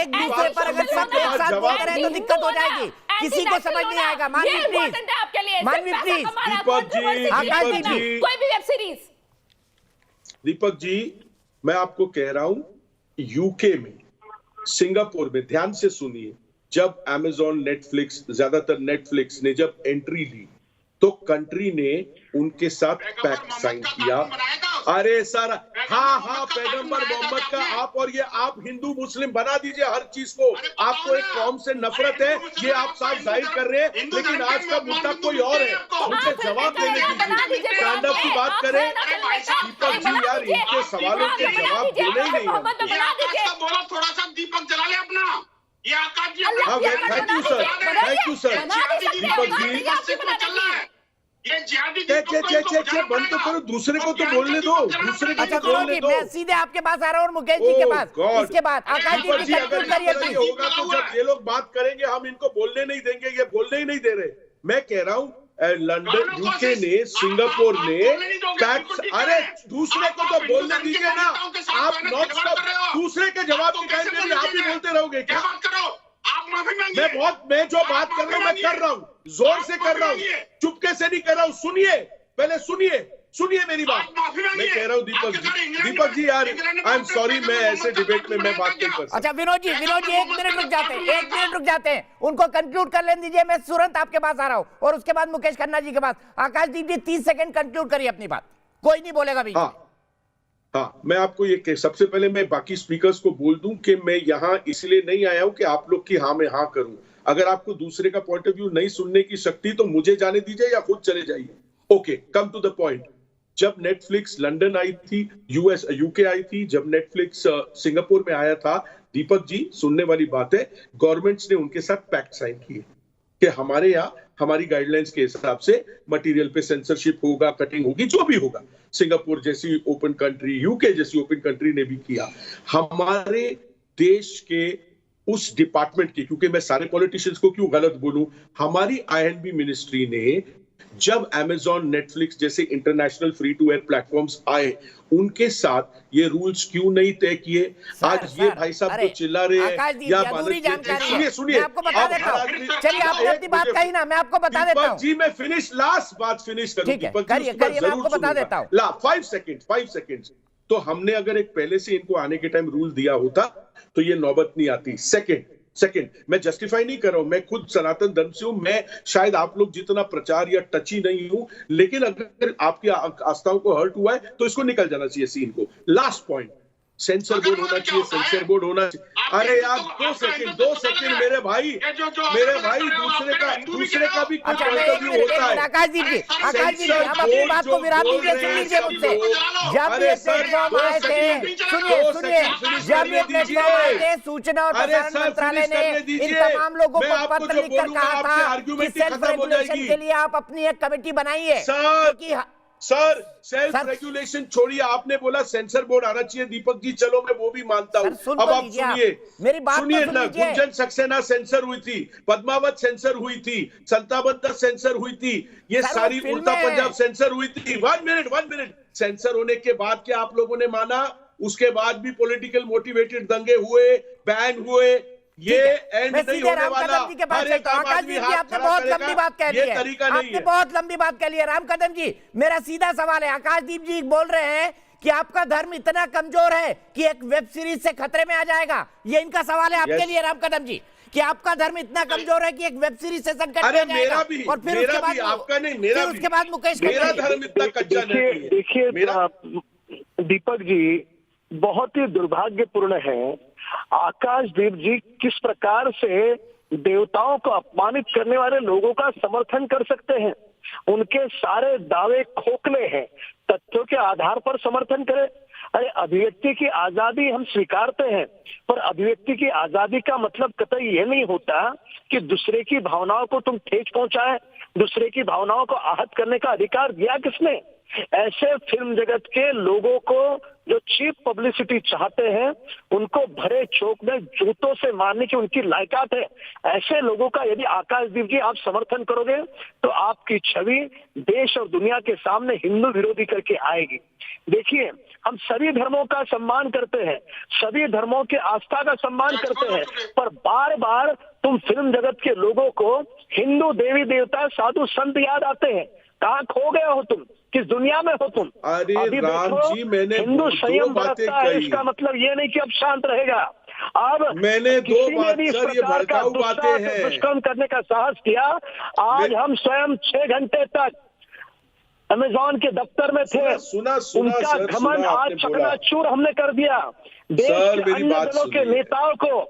एक दूसरे पर अगर सब एक साथ बोल रहे हैं तो दिक्कत हो जाएगी, किसी को समझ नहीं आएगा। मानवी प्लीज, मानवी प्लीज। दीपक जी, आकाशदीप जी, कोई भी वेब सीरीज। दीपक जी, मैं आपको कह रहा हूं, यूके में, सिंगापुर में, ध्यान से सुनिए, जब अमेज़न, नेटफ्लिक्स, ज्यादातर नेटफ्लिक्स ने जब एंट्री ली तो कंट्री ने उनके साथ पैक्ट साइन किया। अरे सारा, हाँ, पैगंबर मोहम्मद का आप हिंदू मुस्लिम बना दीजिए हर चीज को। आपको एक कौम से नफरत है, ये आप साफ जाहिर कर रहे हैं, लेकिन आज का मुद्दा कोई और है। मुझे जवाब देने दीजिए, स्टैंड अप की बात करें। दीपक जी यार, इनके सवालों के जवाब देने ही नहीं है। थोड़ा सा दीपक जला ले अपना। ये Akash ji, thank you sir, thank you sir. Deepak ji, बंद तो करो, दूसरे को तो बोलने दो, दूसरे को तो बोलने दो। मैं सीधे आपके पास आ रहा हूँ और मुकेश जी के पास। इसके बाद आकाशदीप जी कंक्लूड करिए। होगा तो जब ये लोग बात करेंगे हम इनको बोलने नहीं देंगे, ये बोलने ही नहीं दे रहे। मैं कह रहा हूँ, लंदन, यूके ने, सिंगापुर ने टैक्स, अरे दूसरे को तो बोलने दीजिए ना। आप नॉन स्टॉप दूसरे के जवाब के टाइम में भी आप ही बोलते रहोगे क्या? मैं जो बात कर रहा हूँ मैं कर रहा हूँ, जोर से कर रहा हूँ, चुपके से नहीं कर रहा हूँ। सुनिए, पहले सुनिए मेरी बात। मैं कह रहा हूँ दीपक जी यार, आई एम सॉरी, मैं ऐसे डिबेट में मैं बात नहीं कर सकता। अच्छा विनोद जी 1 मिनट रुक जाते हैं, उनको कंक्लूड कर लेने दीजिए। मैं तुरंत आपके पास आ रहा हूँ और उसके बाद मुकेश खन्ना जी के पास। आकाशदीप जी 30 सेकंड कंक्लूड करिए अपनी बात, कोई नहीं बोलेगा बीच में। हाँ, मैं आपको ये सबसे पहले मैं बाकी स्पीकर्स को बोल दूं कि मैं यहाँ इसलिए नहीं आया हूं कि आप लोग की हाँ में हाँ करूं। अगर आपको दूसरे का पॉइंट ऑफ व्यू नहीं सुनने की शक्ति तो मुझे जाने दीजिए या खुद चले जाइए। Okay, come to the point. जब नेटफ्लिक्स लंदन आई थी, यूके आई थी, जब नेटफ्लिक्स सिंगापुर में आया था, दीपक जी सुनने वाली बात है, गवर्नमेंट्स ने उनके साथ पैक्ट साइन किए कि हमारे यहाँ हमारी गाइडलाइंस के हिसाब से मटेरियल पे सेंसरशिप होगा, कटिंग होगी, जो भी होगा। सिंगापुर जैसी ओपन कंट्री, यूके जैसी ओपन कंट्री ने भी किया। हमारे देश के उस डिपार्टमेंट की, क्योंकि मैं सारे पॉलिटिशियंस को क्यों गलत बोलूं, हमारी आईएनबी मिनिस्ट्री ने जब अमेज़न, नेटफ्लिक्स जैसे international free to air platforms आए, उनके साथ ये रूल्स क्यों नहीं तय किए? आज ये भाई साहब जो चिल्ला रहे हैं, या सुनिए, आपको बता देता हूं। चलिए आपने अपनी बात कही ना, मैं आपको बता देता हूं। जी मैं लास्ट बात फिनिश करूं। करिए, मैं आपको बता देता हूं। 5 सेकंड। तो हमने अगर एक पहले से इनको आने के टाइम रूल दिया होता तो ये नौबत नहीं आती। सेकंड, मैं जस्टिफाई नहीं कर रहा हूं, मैं खुद सनातन धर्म से हूं, मैं शायद आप लोग जितना प्रचार या टची नहीं हूं, लेकिन अगर आपकी आस्थाओं को हर्ट हुआ है तो इसको निकल जाना चाहिए सीन को। लास्ट पॉइंट, सेंसर बोर्ड होना चाहिए, सेंसर बोर्ड होना चाहिए। अरे यार 2 सेकंड मेरे भाई दूसरे का भी कुछ पॉइंट ऑफ व्यू होता है। आकाशदीप जी आप अपनी बात को विराम दीजिए, सुन लीजिए मुझसे। जब ये प्लेटफॉर्म आए थे, सुनिए, जब ये प्लेटफॉर्म आए थे, सूचना और प्रसारण मंत्रालय ने इन तमाम लोगों को पत्र लिखकर कहा था कि सेल्फ रेगुलेशन के लिए आप अपनी एक कमेटी बनाइए। सर सेल्फ रेगुलेशन छोड़िए, आपने बोला सेंसर बोर्ड आना चाहिए दीपक जी, चलो मैं वो भी मानता हूँ। अब आप सुनिए, मेरी बात सुनिए ना, गुंजन सक्सेना सेंसर हुई थी, पद्मावत सेंसर हुई थी, संताबद्दा सेंसर हुई थी, ये सारी उड़ता पंजाब सेंसर हुई थी। 1 मिनट सेंसर होने के बाद क्या आप लोगों ने माना? उसके बाद भी पॉलिटिकल मोटिवेटेड दंगे हुए, बैन हुए, ये एंड नहीं होने वाला। आपने बहुत लंबी बात कह ली है, आपने बहुत लंबी बात कह ली है। राम कदम जी, मेरा सीधा सवाल है, आकाशदीप जी बोल रहे हैं कि आपका धर्म इतना कमजोर है कि एक वेब सीरीज से खतरे में आ जाएगा, ये इनका सवाल है आपके लिए राम कदम जी, कि आपका धर्म इतना कमजोर है कि एक वेब सीरीज से संकट में आ जाएगा। और फिर उसके बाद आपका नहीं, मेरा उसके बाद मुकेश, मेरा धर्म इतना कच्चा नहीं है। देखिए दीपक जी, बहुत ही दुर्भाग्यपूर्ण है आकाशदीप जी किस प्रकार से देवताओं को अपमानित करने वाले लोगों का समर्थन कर सकते हैं। उनके सारे दावे खोखले हैं, तथ्यों के आधार पर समर्थन करें। अरे अभिव्यक्ति की आजादी हम स्वीकारते हैं, पर अभिव्यक्ति की आजादी का मतलब कतई यह नहीं होता कि दूसरे की भावनाओं को तुम ठेस पहुंचाए, दूसरे की भावनाओं को आहत करने का अधिकार दिया किसने? ऐसे फिल्म जगत के लोगों को जो चीप पब्लिसिटी चाहते हैं, उनको भरे चौक में जूतों से मारने की उनकी लायकात है। ऐसे लोगों का यदि आकाशदीप जी आप समर्थन करोगे तो आपकी छवि देश और दुनिया के सामने हिंदू विरोधी करके आएगी। देखिए, हम सभी धर्मों का सम्मान करते हैं, सभी धर्मों के आस्था का सम्मान करते हैं, पर बार बार तुम फिल्म जगत के लोगों को हिंदू देवी देवता साधु संत याद आते हैं। कहाँ खो गए हो तुम? किस दुनिया में हो तुम? अरे राम जी, मैंने हिंदू संयम बरतता है, इसका मतलब ये नहीं कि अब शांत रहेगा। अब मैंने 2 बात सर, ये भड़काऊ बातें हैं। दुष्कर्म करने का साहस किया। आज हम स्वयं 6 घंटे तक अमेजॉन के दफ्तर में थे। उनका घमंड आज चकनाचूर हमने कर दिया। देश के अन्य दलों के नेताओं को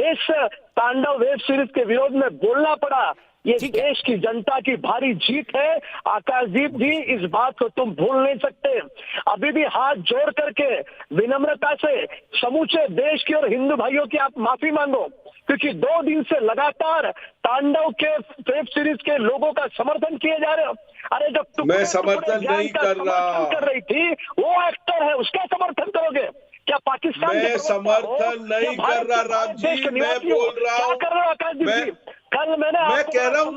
इस तांडव वेब सीरीज के विरोध में बोलना पड़ा। ये देश की जनता की भारी जीत है। आकाशदीप जी, इस बात को तुम भूल नहीं सकते। अभी भी हाथ जोड़ करके विनम्रता से समूचे देश की और हिंदू भाइयों की आप माफी मांगो, क्योंकि 2 दिन से लगातार तांडव के वेब सीरीज के लोगों का समर्थन किए जा रहे हो। अरे जब मैं समर्थन नहीं कर रहा, कर रही थी, वो एक्टर है, उसका समर्थन करोगे क्या? पाकिस्तान मैं समर्थन नहीं कर रहा राम जी, मैं बोल रहा हूँ, कर रहे हो आकाशदीप जी? कल मैंने कह रहा हूँ,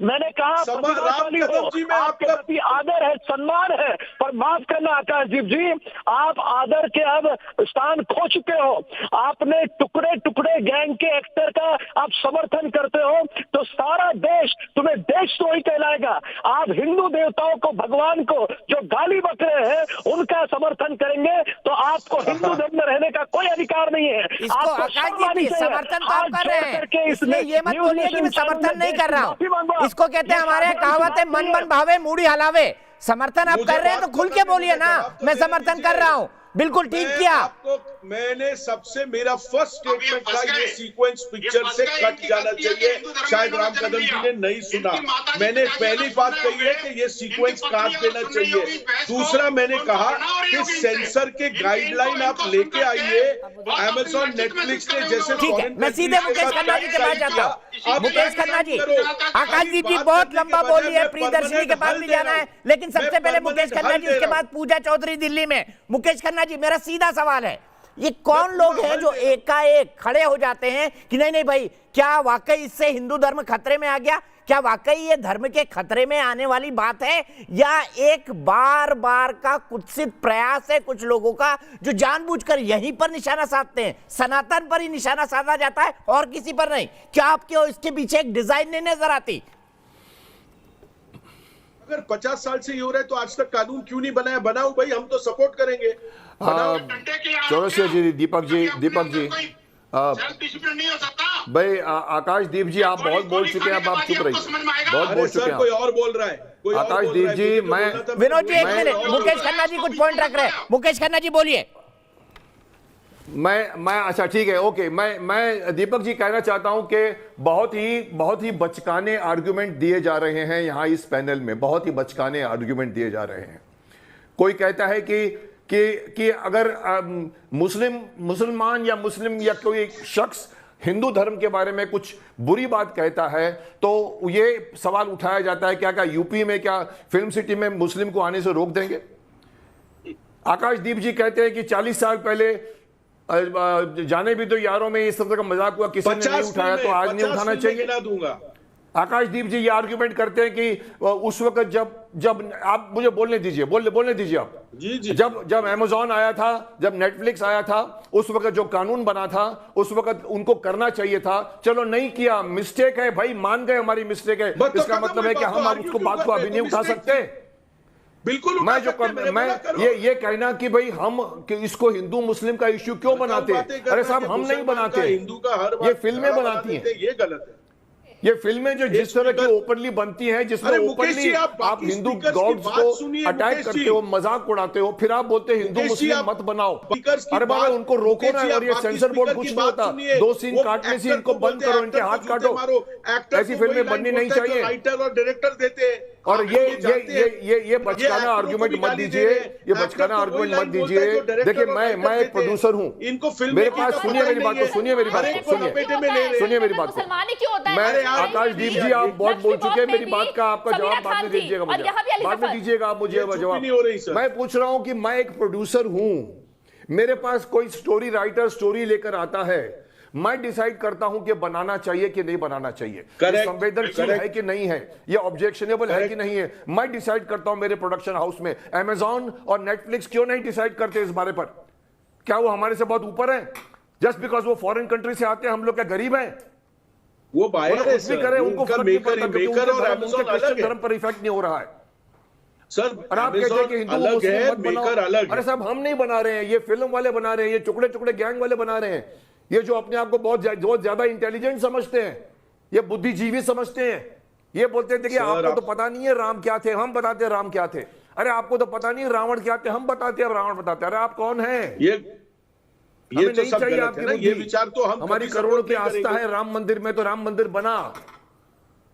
मैंने कहा राम कदम जी, मैं आपके प्रति आदर है, सम्मान है, पर माफ करना आकाशदीप जी, आप आदर के अब स्थान खो चुके हो। आपने टुकड़े टुकड़े गैंग के एक्टर का आप समर्थन करते हो तो सारा देश तुम्हें देशद्रोही कहलाएगा। आप हिंदू देवताओं को, भगवान को जो गाली बक रहे हैं, उनका समर्थन करेंगे तो आपको हिंदू धर्म में रहने का कोई अधिकार नहीं है। आपको समर्थन तो आप कर रहे हैं, इसलिए ये मत बोलिए कि मैं समर्थन नहीं कर रहा हूँ। इसको कहते हैं, हमारे कहावत है, मन मन भावे मूड़ी हलावे। समर्थन आप कर रहे हैं तो खुल के बोलिए ना, मैं समर्थन कर रहा हूँ। बिल्कुल ठीक किया। मैंने सबसे, मेरा फर्स्ट स्टेटमेंट था ये सीक्वेंस पिक्चर से कट जाना चाहिए। शायद राम कदम जी ने नहीं सुना। मैंने पहली बात कही है कि ये सीक्वेंस काट देना चाहिए। दूसरा मैंने कहा कि सेंसर के गाइडलाइन आप लेके आइए। अमेज़न, नेटफ्लिक्स ने जैसे, ठीक है, मैं सीधे मुकेश खन्ना जी के पास जाता हूँ। मुकेश खन्ना जी, आकाशदीप जी बहुत लंबा बोली है, प्रियदर्शनी के पास भी जाना है, लेकिन सबसे पहले मुकेश खन्ना जी, उसके बाद पूजा चौधरी दिल्ली में। मुकेश खन्ना जी, मेरा सीधा सवाल है, ये कौन लोग हैं जो एकाएक खड़े हो जाते हैं कि नहीं नहीं भाई, क्या वाकई इससे हिंदू धर्म खतरे में आ गया? क्या वाकई ये धर्म के खतरे में आने वाली बात है, या एक बार बार का कुत्सित प्रयास है कुछ लोगों का जो जानबूझकर यहीं पर निशाना साधते हैं? सनातन पर ही निशाना साधा जाता है और किसी पर नहीं। क्या आपके इसके पीछे एक डिजाइन नहीं नजर आती? अगर 50 साल से ये हो रहा है तो आज तक कानून क्यों नहीं बनाया? बनाओ भाई, हम तो सपोर्ट करेंगे। चौरसिया जी, दीपक जी भाई, आकाशदीप जी आप बहुत बोल चुके हैं, अब आप चुप रहिए, बहुत बोल चुके हैं। कोई और बोल रहा है, आकाशदीप जी, मैं विनोद जी 1 मिनट, मुकेश खन्ना जी कुछ पॉइंट रख रहे हैं। मुकेश खन्ना जी बोलिए। मैं अच्छा ठीक है, ओके। मैं दीपक जी कहना चाहता हूं कि बहुत ही बचकाने आर्गुमेंट दिए जा रहे हैं यहां इस पैनल में, बहुत ही बचकाने आर्गुमेंट दिए जा रहे हैं। कोई कहता है कि अगर मुसलमान या मुस्लिम या कोई शख्स हिंदू धर्म के बारे में कुछ बुरी बात कहता है तो ये सवाल उठाया जाता है क्या यूपी में क्या फिल्म सिटी में मुस्लिम को आने से रोक देंगे? आकाशदीप जी कहते हैं कि 40 साल पहले जाने भी तो यारों में इस तरह का मजाक हुआ, किसी ने नहीं उठाया तो आज नहीं उठाना चाहिए। दूंगा। आकाशदीप जी ये आर्ग्यूमेंट करते हैं कि उस वक्त जब आप मुझे बोलने दीजिए, बोलने दीजिए आप जी। जब अमेज़न आया था, जब नेटफ्लिक्स आया था, उस वक्त जो कानून बना था उस वक्त उनको करना चाहिए था। चलो नहीं किया, मिस्टेक है भाई, मान गए हमारी मिस्टेक है, इसका मतलब है कि हम उसको बात को अभी नहीं उठा सकते। बिल्कुल मैं ये कहना कि भाई कि इसको हिंदू मुस्लिम का इश्यू क्यों बनाते हैं? अरे साहब हम नहीं बनाते, हिंदू का हर ये फिल्में बनाती हैं, ये गलत है। ये फिल्में जो जिस तरह की ओपनली बनती हैं, जिसमें ओपनली आप हिंदू गॉड्स को अटैक करते हो, मजाक उड़ाते हो, फिर आप बोलते हो हिंदू मुस्लिम मत बनाओ। अरे बाबा उनको रोको ना, और ये सेंसर बोर्ड कुछ नहीं होता, 2 सीन काटने से इनको बंद करो, इनके हाथ काटो। ऐसी फिल्में बननी नहीं चाहिए। राइटर और डायरेक्टर देते हैं। और ये बचकाना आर्गुमेंट मत दीजिए, ये बचकाना आर्गुमेंट मत दीजिए। देखिए मैं एक प्रोड्यूसर हूं, मेरे पास सुनिए मेरी बात को, सुनिए मेरी बात को। मैं आकाशदीप जी आप बहुत बोल चुके हैं, मेरी बात का आपका जवाब बाद में दीजिएगा, मुझे बाद में दीजिएगा आप मुझे जवाब। मैं पूछ रहा हूं कि मैं एक प्रोड्यूसर हूं, मेरे पास कोई स्टोरी राइटर स्टोरी लेकर आता है, मैं डिसाइड करता हूं कि बनाना चाहिए कि नहीं बनाना चाहिए, ये संवेदनशील है कि नहीं है, ये ऑब्जेक्शनेबल है कि नहीं है, मैं डिसाइड करता हूं मेरे प्रोडक्शन हाउस में। अमेज़न और नेटफ्लिक्स क्यों नहीं डिसाइड करते इस बारे पर? क्या वो हमारे से बहुत ऊपर है? जस्ट बिकॉज वो फॉरेन कंट्री से आते हैं, हम लोग क्या गरीब हैं? वो बाहर है सर, करे, उनको फर्क नहीं पड़ता, मेकर और अमेज़न अलग धर्म पर इफेक्ट नहीं हो रहा है सर। और आप कहते हैं कि हिंदू अलग मुस्लिम है, मत बनाओ। मेकर अलग। अरे साहब हम नहीं बना रहे हैं, ये फिल्म वाले बना रहे हैं, ये टुकड़े टुकड़े गैंग वाले बना रहे हैं, ये जो अपने आप को बहुत ज्यादा इंटेलिजेंट समझते हैं, ये बुद्धिजीवी समझते हैं। ये बोलते थे कि आपको तो पता नहीं है राम क्या थे, हम बताते हैं राम क्या थे। अरे आपको तो पता नहीं रावण क्या थे, हम बताते हैं रावण बताते हैं। अरे आप कौन हैं? ये तो नहीं सब चाहिए गलत आपकी है ना, ये विचार तो हम हमारी करोड़ों की आस्था है राम मंदिर में, तो राम मंदिर बना,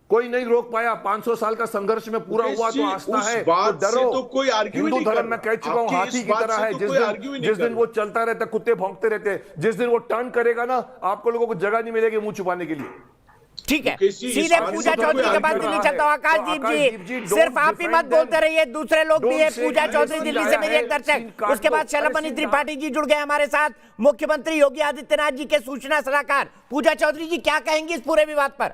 कोई नहीं रोक पाया। 500 साल का संघर्ष में पूरा हुआ तो आस्था है, तो डरो। तो कोई हिंदू धर्म में कह चुका हूं हाथी की तरह है, जिस दिन वो चलता रहता कुत्ते भौंकते रहते, जिस दिन वो टर्न करेगा ना आपको लोगों को जगह नहीं मिलेगी मुंह छुपाने के लिए। ठीक है, सीधे पूजा चौधरी के बाद दिल्ली चलता हूं। आकाशदीप जी सिर्फ आप ही मत बोलते रहिए, दूसरे लोग भी है। पूजा चौधरी दिल्ली से मेरे एक दर्शक, उसके बाद शलभमणि त्रिपाठी जी जुड़ गए हमारे साथ, मुख्यमंत्री योगी आदित्यनाथ जी के सूचना सलाहकार। पूजा चौधरी जी क्या कहेंगी इस पूरे विवाद पर?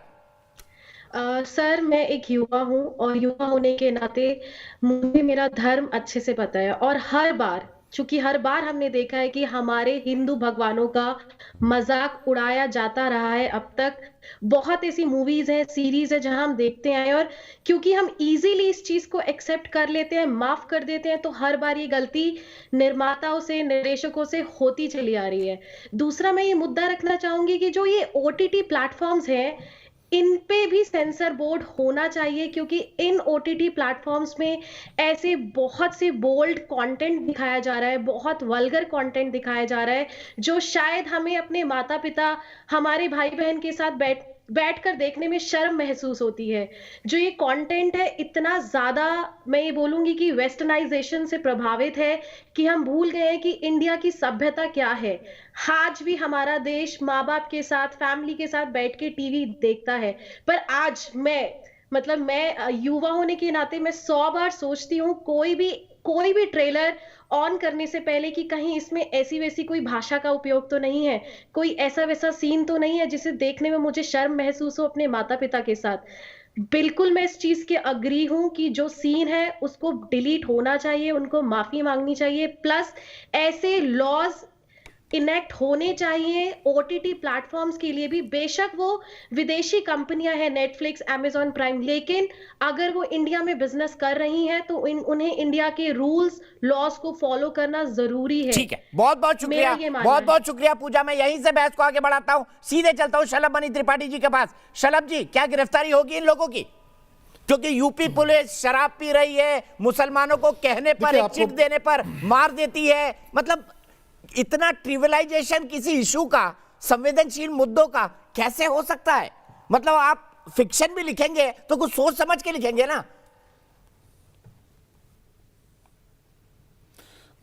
सर मैं एक युवा हूं और युवा होने के नाते मुझे मेरा धर्म अच्छे से पता है, और हर बार हमने देखा है कि हमारे हिंदू भगवानों का मजाक उड़ाया जाता रहा है। अब तक बहुत ऐसी मूवीज हैं, सीरीज है जहां हम देखते आए, और क्योंकि हम इजीली इस चीज को एक्सेप्ट कर लेते हैं, माफ कर देते हैं, तो हर बार ये गलती निर्माताओं से, निर्देशकों से होती चली आ रही है। दूसरा मैं ये मुद्दा रखना चाहूंगी कि जो ये OTT प्लेटफॉर्म्स हैं, इन पे भी सेंसर बोर्ड होना चाहिए, क्योंकि इन OTT प्लेटफॉर्म्स में ऐसे बहुत से बोल्ड कंटेंट दिखाया जा रहा है, बहुत वल्गर कंटेंट दिखाया जा रहा है, जो शायद हमें अपने माता पिता, हमारे भाई बहन के साथ बैठकर देखने में शर्म महसूस होती है। जो ये कंटेंट है इतना ज्यादा, मैं ये बोलूंगी कि वेस्टर्नाइजेशन से प्रभावित है कि हम भूल गए हैं कि इंडिया की सभ्यता क्या है। आज भी हमारा देश माँ बाप के साथ, फैमिली के साथ बैठ के टीवी देखता है, पर आज मैं युवा होने के नाते मैं 100 बार सोचती हूँ कोई भी ट्रेलर ऑन करने से पहले कि कहीं इसमें ऐसी वैसी कोई भाषा का उपयोग तो नहीं है, कोई ऐसा वैसा सीन तो नहीं है जिसे देखने में मुझे शर्म महसूस हो अपने माता पिता के साथ। बिल्कुल मैं इस चीज के अग्री हूं कि जो सीन है उसको डिलीट होना चाहिए, उनको माफी मांगनी चाहिए, प्लस ऐसे लॉज इनेक्ट होने चाहिए OTT प्लेटफॉर्म्स के लिए भी। बेशक वो विदेशी कंपनियां हैं, नेटफ्लिक्स, अमेज़न प्राइम, लेकिन अगर वो इंडिया में बिजनेस कर रही हैं तो उन्हें इंडिया के रूल्स लॉज को फॉलो करना जरूरी है। ठीक है, बहुत बहुत शुक्रिया, बहुत बहुत शुक्रिया पूजा। मैं यहीं से बहस को आगे बढ़ाता हूं, सीधे चलता हूं शलभमणि त्रिपाठी जी के पास। शलभ जी, क्या गिरफ्तारी होगी इन लोगों की? क्योंकि यूपी पुलिस शराब पी रही है, मुसलमानों को कहने पर, एक चिट देने पर मार देती है, मतलब इतना ट्रिविलाइजेशन किसी इशू का, संवेदनशील मुद्दों का कैसे हो सकता है? मतलब आप फिक्शन भी लिखेंगे तो कुछ सोच समझ के लिखेंगे ना।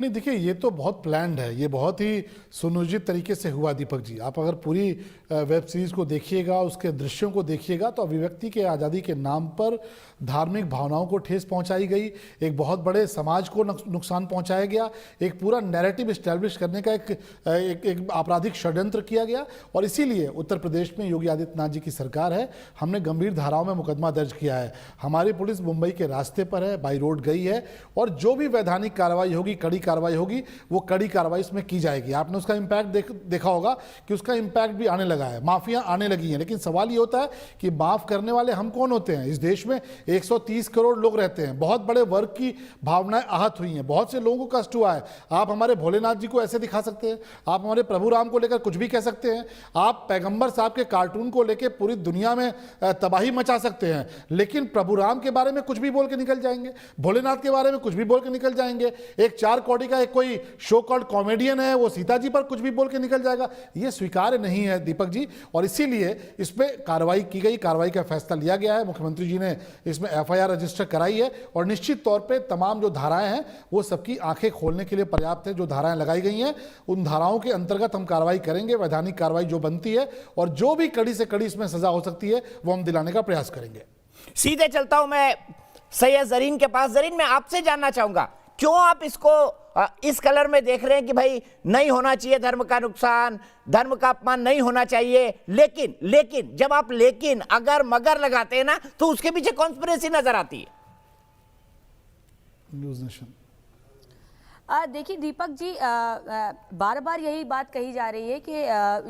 नहीं देखिए, ये तो बहुत प्लान्ड है, ये बहुत ही सुनियोजित तरीके से हुआ दीपक जी। आप अगर पूरी वेब सीरीज को देखिएगा, उसके दृश्यों को देखिएगा, तो अभिव्यक्ति के आज़ादी के नाम पर धार्मिक भावनाओं को ठेस पहुंचाई गई, एक बहुत बड़े समाज को नुकसान पहुंचाया गया, एक पूरा नैरेटिव इस्टेब्लिश करने का एक आपराधिक षड्यंत्र किया गया। और इसीलिए उत्तर प्रदेश में योगी आदित्यनाथ जी की सरकार है, हमने गंभीर धाराओं में मुकदमा दर्ज किया है। हमारी पुलिस मुंबई के रास्ते पर है, बाई रोड गई है, और जो भी वैधानिक कार्रवाई होगी, कड़ी कार्रवाई होगी, वो कड़ी कार्रवाई इसमें की जाएगी। आपने उसका इम्पैक्ट देखा होगा कि उसका इम्पैक्ट भी आने लगा है, माफिया आने लगी हैं। लेकिन सवाल ये होता है कि माफ करने वाले हम कौन होते हैं? इस देश में 130 करोड़ लोग रहते हैं, बहुत बड़े वर्ग की भावनाएं आहत हुई हैं, बहुत से लोगों को कष्ट हुआ है। आप हमारे भोलेनाथ जी को ऐसे दिखा सकते हैं, आप हमारे प्रभु राम को लेकर कुछ भी कह सकते हैं, आप पैगंबर साहब के कार्टून को लेकर पूरी दुनिया में तबाही मचा सकते हैं, लेकिन प्रभु राम के बारे में कुछ भी बोल के निकल जाएंगे, भोलेनाथ के बारे में कुछ भी बोल के निकल जाएंगे। एक 4 कौड़ी का एक कोई शो कॉल्ड कॉमेडियन है, वो सीता जी पर कुछ भी बोल के निकल जाएगा। ये स्वीकार्य नहीं है दीपक जी, और इसीलिए इस पे कार्रवाई की गई, कार्रवाई का फैसला लिया गया है। मुख्यमंत्री जी ने इसमें एफआईआर रजिस्टर कराई है, और निश्चित तौर पे तमाम जो धाराएं हैं वो सबकी आंखें खोलने के लिए पर्याप्त है। जो धाराएं लगाई गई हैं उन धाराओं के अंतर्गत हम कार्रवाई करेंगे, वैधानिक कार्रवाई जो बनती है, और जो भी कड़ी से कड़ी इसमें सजा हो सकती है वो हम दिलाने का प्रयास करेंगे। सीधे चलता हूं मैं सैयद जरीन के पास। जरीन, मैं आपसे जानना चाहूंगा, क्यों आप इसको इस कलर में देख रहे हैं कि भाई नहीं होना चाहिए धर्म का न्नुकसान, धर्म का अपमान नहीं होना चाहिए, लेकिन जब आप लेकिन अगर मगर लगाते हैं ना, तो उसके पीछे कॉन्स्पिरेसी नजर आती है। News nation. देखिए दीपक जी, बार बार यही बात कही जा रही है कि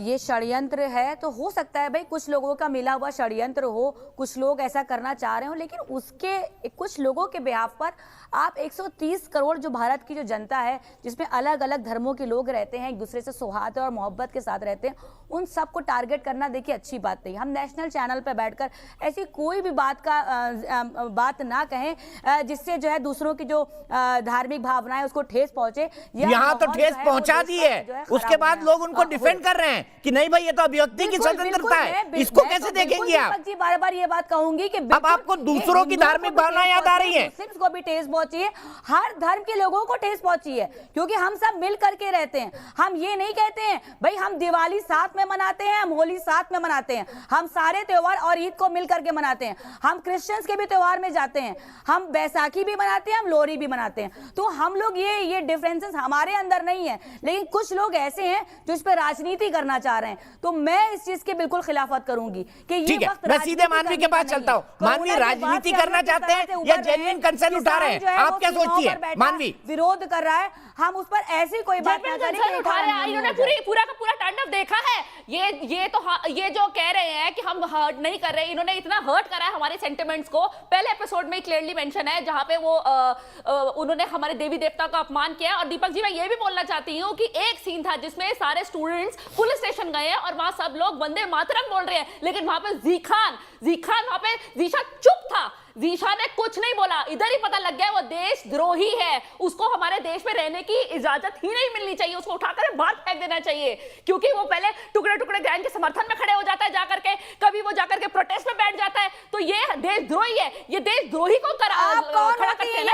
ये षड्यंत्र है। तो हो सकता है भाई कुछ लोगों का मिला हुआ षड्यंत्र हो, कुछ लोग ऐसा करना चाह रहे हो, लेकिन उसके कुछ लोगों के बिहाफ पर आप 130 करोड़ जो भारत की जो जनता है, जिसमें अलग अलग धर्मों के लोग रहते हैं, एक दूसरे से सौहार्द और मोहब्बत के साथ रहते हैं, उन सबको टारगेट करना देखिए अच्छी बात नहीं। हम नेशनल चैनल पर बैठकर ऐसी कोई भी बात ना कहें जिससे जो है दूसरों की जो धार्मिक भावनाएं उसको ठेस पहुंचे। यहाँ तो ठेस पहुंचा दी है, उसके बाद लोग उनको डिफेंड कर रहे हैं कि नहीं भाई ये तो अभिव्यक्ति की स्वतंत्रता है, इसको कैसे देखेंगे आप? जी बार बार ये बात कहूंगी कि अब आपको दूसरों की धार्मिक भावनाएं याद आ रही हैं, मुस्लिम्स को भी ठेस पहुंची है, हर धर्म के लोगों को ठेस पहुंची है, क्योंकि हम सब मिल करके रहते हैं। हम ये नहीं कहते हैं भाई हम दिवाली साथ में मनाते हैं, हम होली साथ में मनाते हैं, हम सारे त्योहार और ईद को मिल करके मनाते हैं, हम क्रिश्चियंस के भी त्योहार में जाते हैं, हम बैसाखी भी मनाते हैं, हम लोहड़ी भी मनाते हैं। तो हम लोग ये डिफरेंसेस हमारे अंदर नहीं है, लेकिन कुछ लोग ऐसे हैं जो इस पर राजनीति करना चाह रहे हैं। तो मैं इस चीज के बिल्कुल खिलाफत करूंगी कि ये वक्त मैं सीधे मानवी के पास चलता हूं। मानवी राजनीति करना चाहते हैं या जेन्युइन कंसर्न उठा रहे हैं? आप क्या सोचती है? मानवी विरोध कर रहा है, हम उस पर ऐसी कोई बात ना करें। इन्होंने पूरा का पूरा तांडव देखा है। ये जो कह रहे हैं कि हम हर्ट नहीं कर रहे, इन्होंने इतना हर्ट करा है हमारे सेंटिमेंट्स को। पहले एपिसोड में क्लियरली मेंशन है जहां पे वो उन्होंने हमारे देवी देवता का अपमान किया है। और दीपक जी, मैं ये भी बोलना चाहती हूँ कि एक सीन था जिसमें सारे स्टूडेंट्स पुलिस स्टेशन गए हैं और वहां सब लोग वंदे मातरम बोल रहे हैं, लेकिन वहां पे जीखान वहां पे जीशा चुप था, जीशा ने कुछ नहीं बोला। इधर ही पता लग गया वो देशद्रोही है, उसको हमारे देश में रहने की इजाजत ही नहीं मिलनी चाहिए, उसको उठाकर बाहर फेंक देना चाहिए, क्योंकि वो पहले टुकड़े टुकड़े गैंग के समर्थन में खड़े हो जाता है जाकर के, कभी वो जाकर के प्रोटेस्ट में बैठ जाता है। तो ये देशद्रोही है, ये देशद्रोही को खड़ा करते हैं।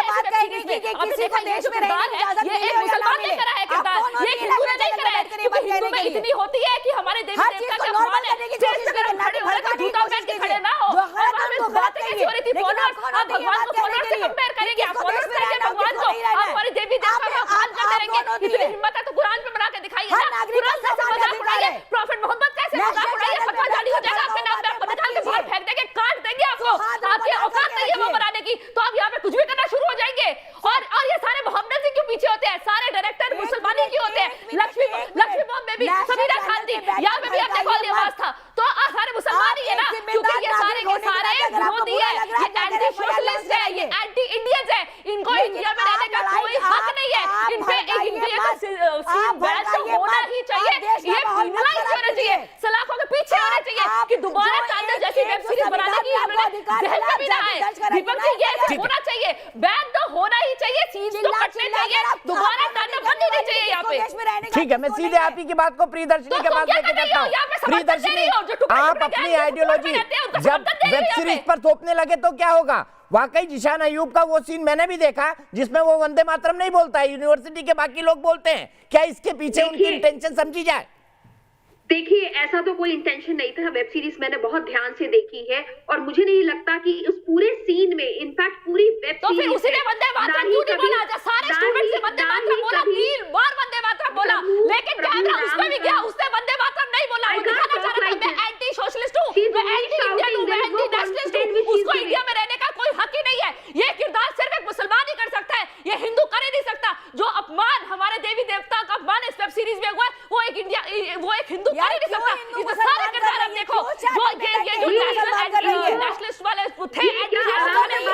मुसलमान ने करा है किरदार, ये हिंदू ने नहीं करा है, क्योंकि हिंदू में इतनी होती है कि हमारे देवी देवता का अपमान है, स्टेज पे खड़े होकर जूता उतार के खड़े ना हो। और बात कैसी हो रही थी? आप भगवान को फॉलोअर से कंपेयर करेंगे, आप फॉलोअर्स करेंगे भगवान को, आप हमारे देवी देवता का अपमान करते रहेंगे। इतनी हिम्मत है तो कुरान पे बना के दिखाइए ना, कुरान कैसे मजाक उड़ाइए, प्रॉफेट मोहम्मद कैसे मजाक उड़ाइए, फतवा जारी हो जाएगा आपके नाम पे, आपको निकाल के बाहर फेंक देंगे, काट देंगे आपको, आपकी औकात नहीं है वो बनाने की, तो आप यहाँ पे कुछ भी करना शुरू हो जाएंगे। और ये सारे मोहम्मद जी क्यों पीछे होते हैं? सारे डायरेक्टर मुसलमानी क्यों होते हैं? लक्ष्मी बॉम्ब बेबी, समीरा खान थी, यहाँ पे भी आपने कॉल दिया आवाज था, तो सारे मुसलमान ही है ना, क्योंकि ये सारे के सारे विरोधी है, ये एंटी सोशलिस्ट है, ये एंटी इंडियंस है, इनको इंडिया में रहने का कोई हक नहीं है, इन पे एक इंडिया का बैच तो होना ही चाहिए, ये क्रिमिनलाइज होना चाहिए, सलाखों के पीछे होना चाहिए कि दोबारा तांडव जैसी वेब सीरीज बनाने की उन्होंने जहन में भी ना आए। दीपक जी, ये होना चाहिए, बैन तो होना ही चाहिए, सीज तो कटने चाहिए, दोबारा तांडव बननी नहीं चाहिए यहाँ पे। देश में रहने का ठीक है, मैं किसको सीधे नहीं है? आप ही की बात को प्रियदर्शनी के पास लेके जाता हूँ। प्रियदर्शनी, आप अपनी आइडियोलॉजी जब वेब सीरीज पर थोपने लगे तो क्या होगा? वाकई जिशान अयूब का वो सीन मैंने भी देखा जिसमें वो वंदे मातरम नहीं बोलता है, यूनिवर्सिटी के बाकी लोग बोलते हैं। क्या इसके पीछे उनकी इंटेंशन समझी जाए? देखिए, ऐसा तो कोई इंटेंशन नहीं था। वेब सीरीज मैंने बहुत ध्यान से देखी है और मुझे नहीं लगता कि उस पूरे सीन में, इनफैक्ट पूरी वेब तो फिर उसी ने वंदे मातरम क्यों नहीं बोला? जो सारे स्टूडेंट से वंदे मातरम बोला, 3 बार वंदे मातरम बोला, लेकिन कैमरा उस पे भी गया, उसने वंदे मातरम नहीं बोला। वो दिखाना चाह रहा था मैं एंटी सोशलिस्ट हूं, मैं एंटी इंडियन हूं, मैं एंटी नेशनलिस्ट हूं, उसको इंडिया में रहने का कोई हक ही नहीं है। ये किरदार सिर्फ एक मुसलमान ही कर सकता है, ये हिंदू कर ही नहीं सकता। जो अपमान हमारे देवी देवता का अपमान इस वेब सीरीज में हुआ, वो एक हिंदू कर ही नहीं सकता। ये सारे किरदार आप देखो, जो ये जो नेशनलिस्ट वाले थे,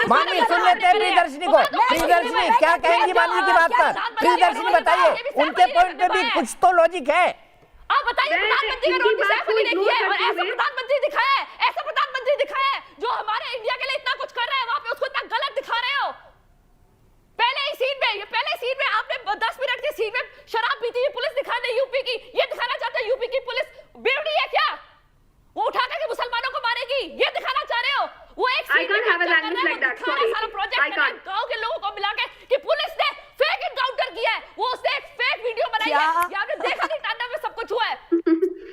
मानवी सुन लेते हैं प्रियदर्शनी को। प्रियदर्शनी क्या कहेंगी मानवी की बात पर? प्रियदर्शनी बताइए, उनके पॉइंट पे भी कुछ तो लॉजिक है। आप बताइए, प्रधानमंत्री का रोल सैफ अली ने किया है और ऐसा प्रधानमंत्री दिखाया है, ऐसा प्रधानमंत्री दिखाया है जो हमारे इंडिया के लिए इतना कुछ कर रहा है, वहां पे उसको इतना गलत दिखा रहे हो। पहले सीन में आपने 10 मिनट के सीन में शराब पीती हुई पुलिस दिखा दे यूपी की। ये दिखाना चाहते हैं यूपी की पुलिस बेवड़ी है क्या? वो उठा के मुसलमानों को मारेगी, ये दिखाना चाह रहे हो? वो एक सीन में सारा प्रोजेक्ट गांव के लोगों को मिला के कि पुलिस ने फेक एनकाउंटर किया है, वो उसने एक फेक वीडियो बनाई है। ये आपने देखा नहीं, तांडव में सब कुछ हुआ है।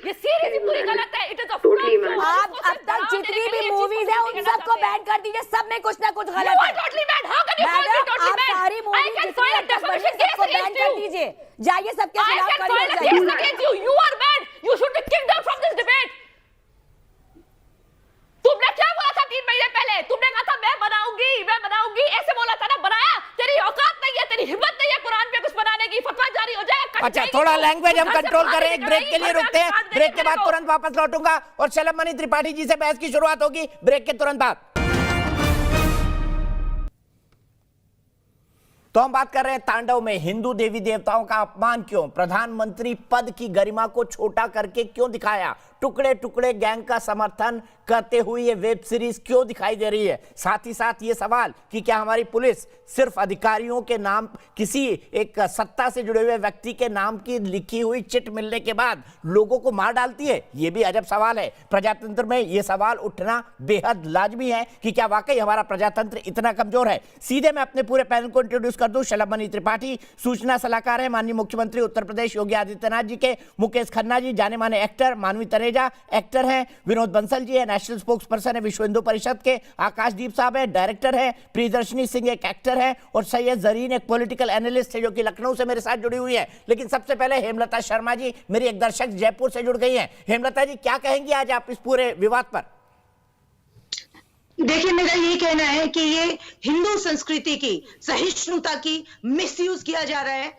ये सीरीज ही पूरी गलत है। इट इज अ आप अब तक जितनी भी मूवीज है उन सबको बैन कर दीजिए, सब में कुछ ना कुछ गलत है। मैडम, आप सारी मूवीज जितनी अब तक बनी सबको बैन कर दीजिए, जाइए सबके खिलाफ खड़ी हो जाइए। You are banned. You should be kicked out from this debate. तुमने क्या बोला था 3 महीने पहले? तुमने कहा था मैं बनाऊंगी, ऐसे बोला था ना, बनाया? तेरी औकात नहीं है, तेरी हिम्मत नहीं है कुरान पे कुछ बनाने की, फतवा जारी हो जाएगा। अच्छा, थोड़ा लैंग्वेज हम कंट्रोल करें, एक ब्रेक के लिए रुकते हैं। ब्रेक के बाद तुरंत वापस लौटूंगा और शलभ मणि त्रिपाठी जी से बहस की शुरुआत होगी ब्रेक के तुरंत बाद। तो हम बात कर रहे हैं तांडव में हिंदू देवी देवताओं का अपमान क्यों, प्रधानमंत्री पद की गरिमा को छोटा करके क्यों दिखाया, टुकड़े टुकड़े गैंग का समर्थन करते हुए ये वेब सीरीज क्यों दिखाई दे रही है। साथ ही साथ ये सवाल कि क्या हमारी पुलिस सिर्फ अधिकारियों के नाम, किसी एक सत्ता से जुड़े हुए व्यक्ति के नाम की लिखी हुई चिट मिलने के बाद लोगों को मार डालती है? ये भी अजब सवाल है। प्रजातंत्र में ये सवाल उठना बेहद लाजमी है कि क्या वाकई हमारा प्रजातंत्र इतना कमजोर है। सीधे मैं अपने पूरे पैनल को इंट्रोड्यूस कर दूं। शलभ मणि त्रिपाठी सूचना सलाहकार है माननीय मुख्यमंत्री उत्तर प्रदेश योगी आदित्यनाथ जी के, मुकेश खन्ना जी जाने माने एक्टर, मानवी तनेजा एक्टर हैं, विनोद बंसल जी है नेशनल स्पोक्स पर्सन है विश्व हिंदू परिषद के, आकाशदीप साहब है डायरेक्टर है, प्रियदर्शनी सिंह एक एक्टर है और सैयद जरीन एक पॉलिटिकल एनालिस्ट है जो कि लखनऊ से मेरे साथ जुड़ी हुई है। लेकिन सबसे पहले हेमलता शर्मा जी मेरी एक दर्शक जयपुर से जुड़ गई हैं। हेमलता जी क्या कहेंगी आज आप इस पूरे विवाद पर? देखिए, मेरा ये कहना है कि ये हिंदू संस्कृति की सहिष्णुता की मिसयूज किया जा रहा है।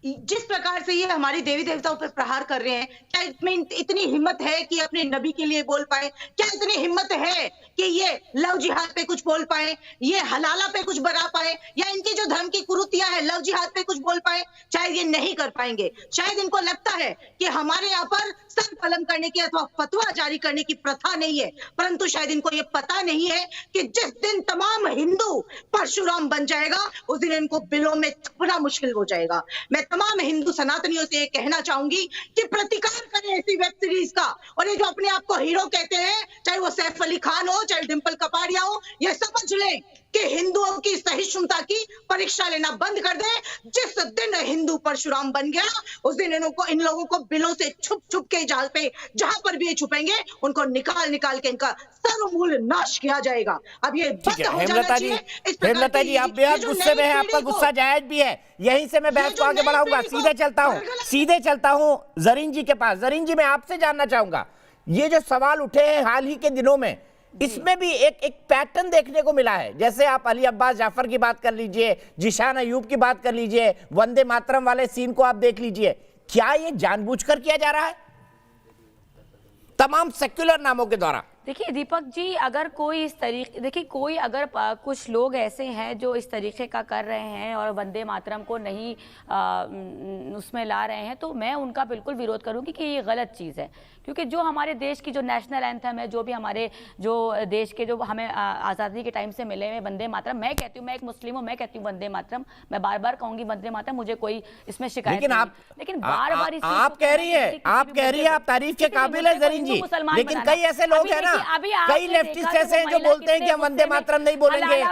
जिस प्रकार से ये हमारी देवी देवताओं पर प्रहार कर रहे हैं, क्या इसमें इतनी हिम्मत है कि अपने नबी के लिए बोल पाए? क्या इतनी हिम्मत है कि ये लव जिहाद पे कुछ बोल पाए, ये हलाला पे कुछ बना पाए, या इनकी जो धर्म की कुरीतियां है लव जिहाद पे कुछ बोल पाए? शायद ये नहीं कर पाएंगे। शायद इनको लगता है कि हमारे यहाँ पर सर कलम करने की अथवा फतवा जारी करने की प्रथा नहीं है, परंतु शायद इनको ये पता नहीं है कि जिस दिन तमाम हिंदू परशुराम बन जाएगा उस दिन इनको बिलों में छपना मुश्किल हो जाएगा। मैं तमाम हिंदू सनातनियों से ये कहना चाहूंगी कि प्रतिकार करें ऐसी वेब सीरीज का, और ये जो अपने आप को हीरो कहते हैं, चाहे वो सैफ अली खान हो चाहे डिंपल कपाड़िया हो, ये समझ लें कि हिंदुओं की सहिष्णुता की परीक्षा लेना बंद कर दे। जिस दिन हिंदू परशुराम बन गया उस दिन इन लोगों को बिलों से छुप छुप के जाल पे जहां पर भी ये छुपेंगे उनको निकाल के इनका सर्वमूल नाश किया जाएगा। अब ये बंद हो जाना चाहिए। हेमलता जी आप बेहद गुस्से में हैं, आपका गुस्सा जायज भी है। यहीं से मैं बहस को आगे बढ़ाऊंगा। सीधे चलता हूं जरीन जी के पास। जरीन जी मैं आपसे जानना चाहूंगा, ये जो सवाल उठे हैं हाल ही के दिनों में, इसमें भी एक पैटर्न देखने को मिला है। जैसे आप अली अब्बास जाफर की बात कर लीजिए, जिशान अयूब की बात कर लीजिए, वंदे मातरम वाले सीन को आप देख लीजिए। क्या ये जानबूझकर किया जा रहा है तमाम सेक्युलर नामों के द्वारा? देखिए दीपक जी, अगर कोई इस तरीके, देखिए कोई अगर कुछ लोग ऐसे हैं जो इस तरीके का कर रहे हैं और वंदे मातरम को नहीं उसमें ला रहे हैं, तो मैं उनका बिल्कुल विरोध करूंगी कि ये गलत चीज़ है। क्योंकि जो हमारे देश की जो नेशनल एंथम है, जो भी हमारे जो देश के जो हमें आज़ादी के टाइम से मिले हुए वंदे मातरम, मैं कहती हूँ, मैं एक मुस्लिम हूँ, मैं कहती हूँ वंदे मातरम, मैं बार बार कहूंगी वंदे मातरम, मुझे कोई इसमें शिकायत नहीं। लेकिन बार बार आप कह रही है, आप तारीफ के काबिल है जरीन जी, लेकिन कई ऐसे लोग हैं ना, कई लेफ्टिस्ट ऐसे हैं जो बोलते हैं कि हम वंदे मातरम नहीं बोलेंगे,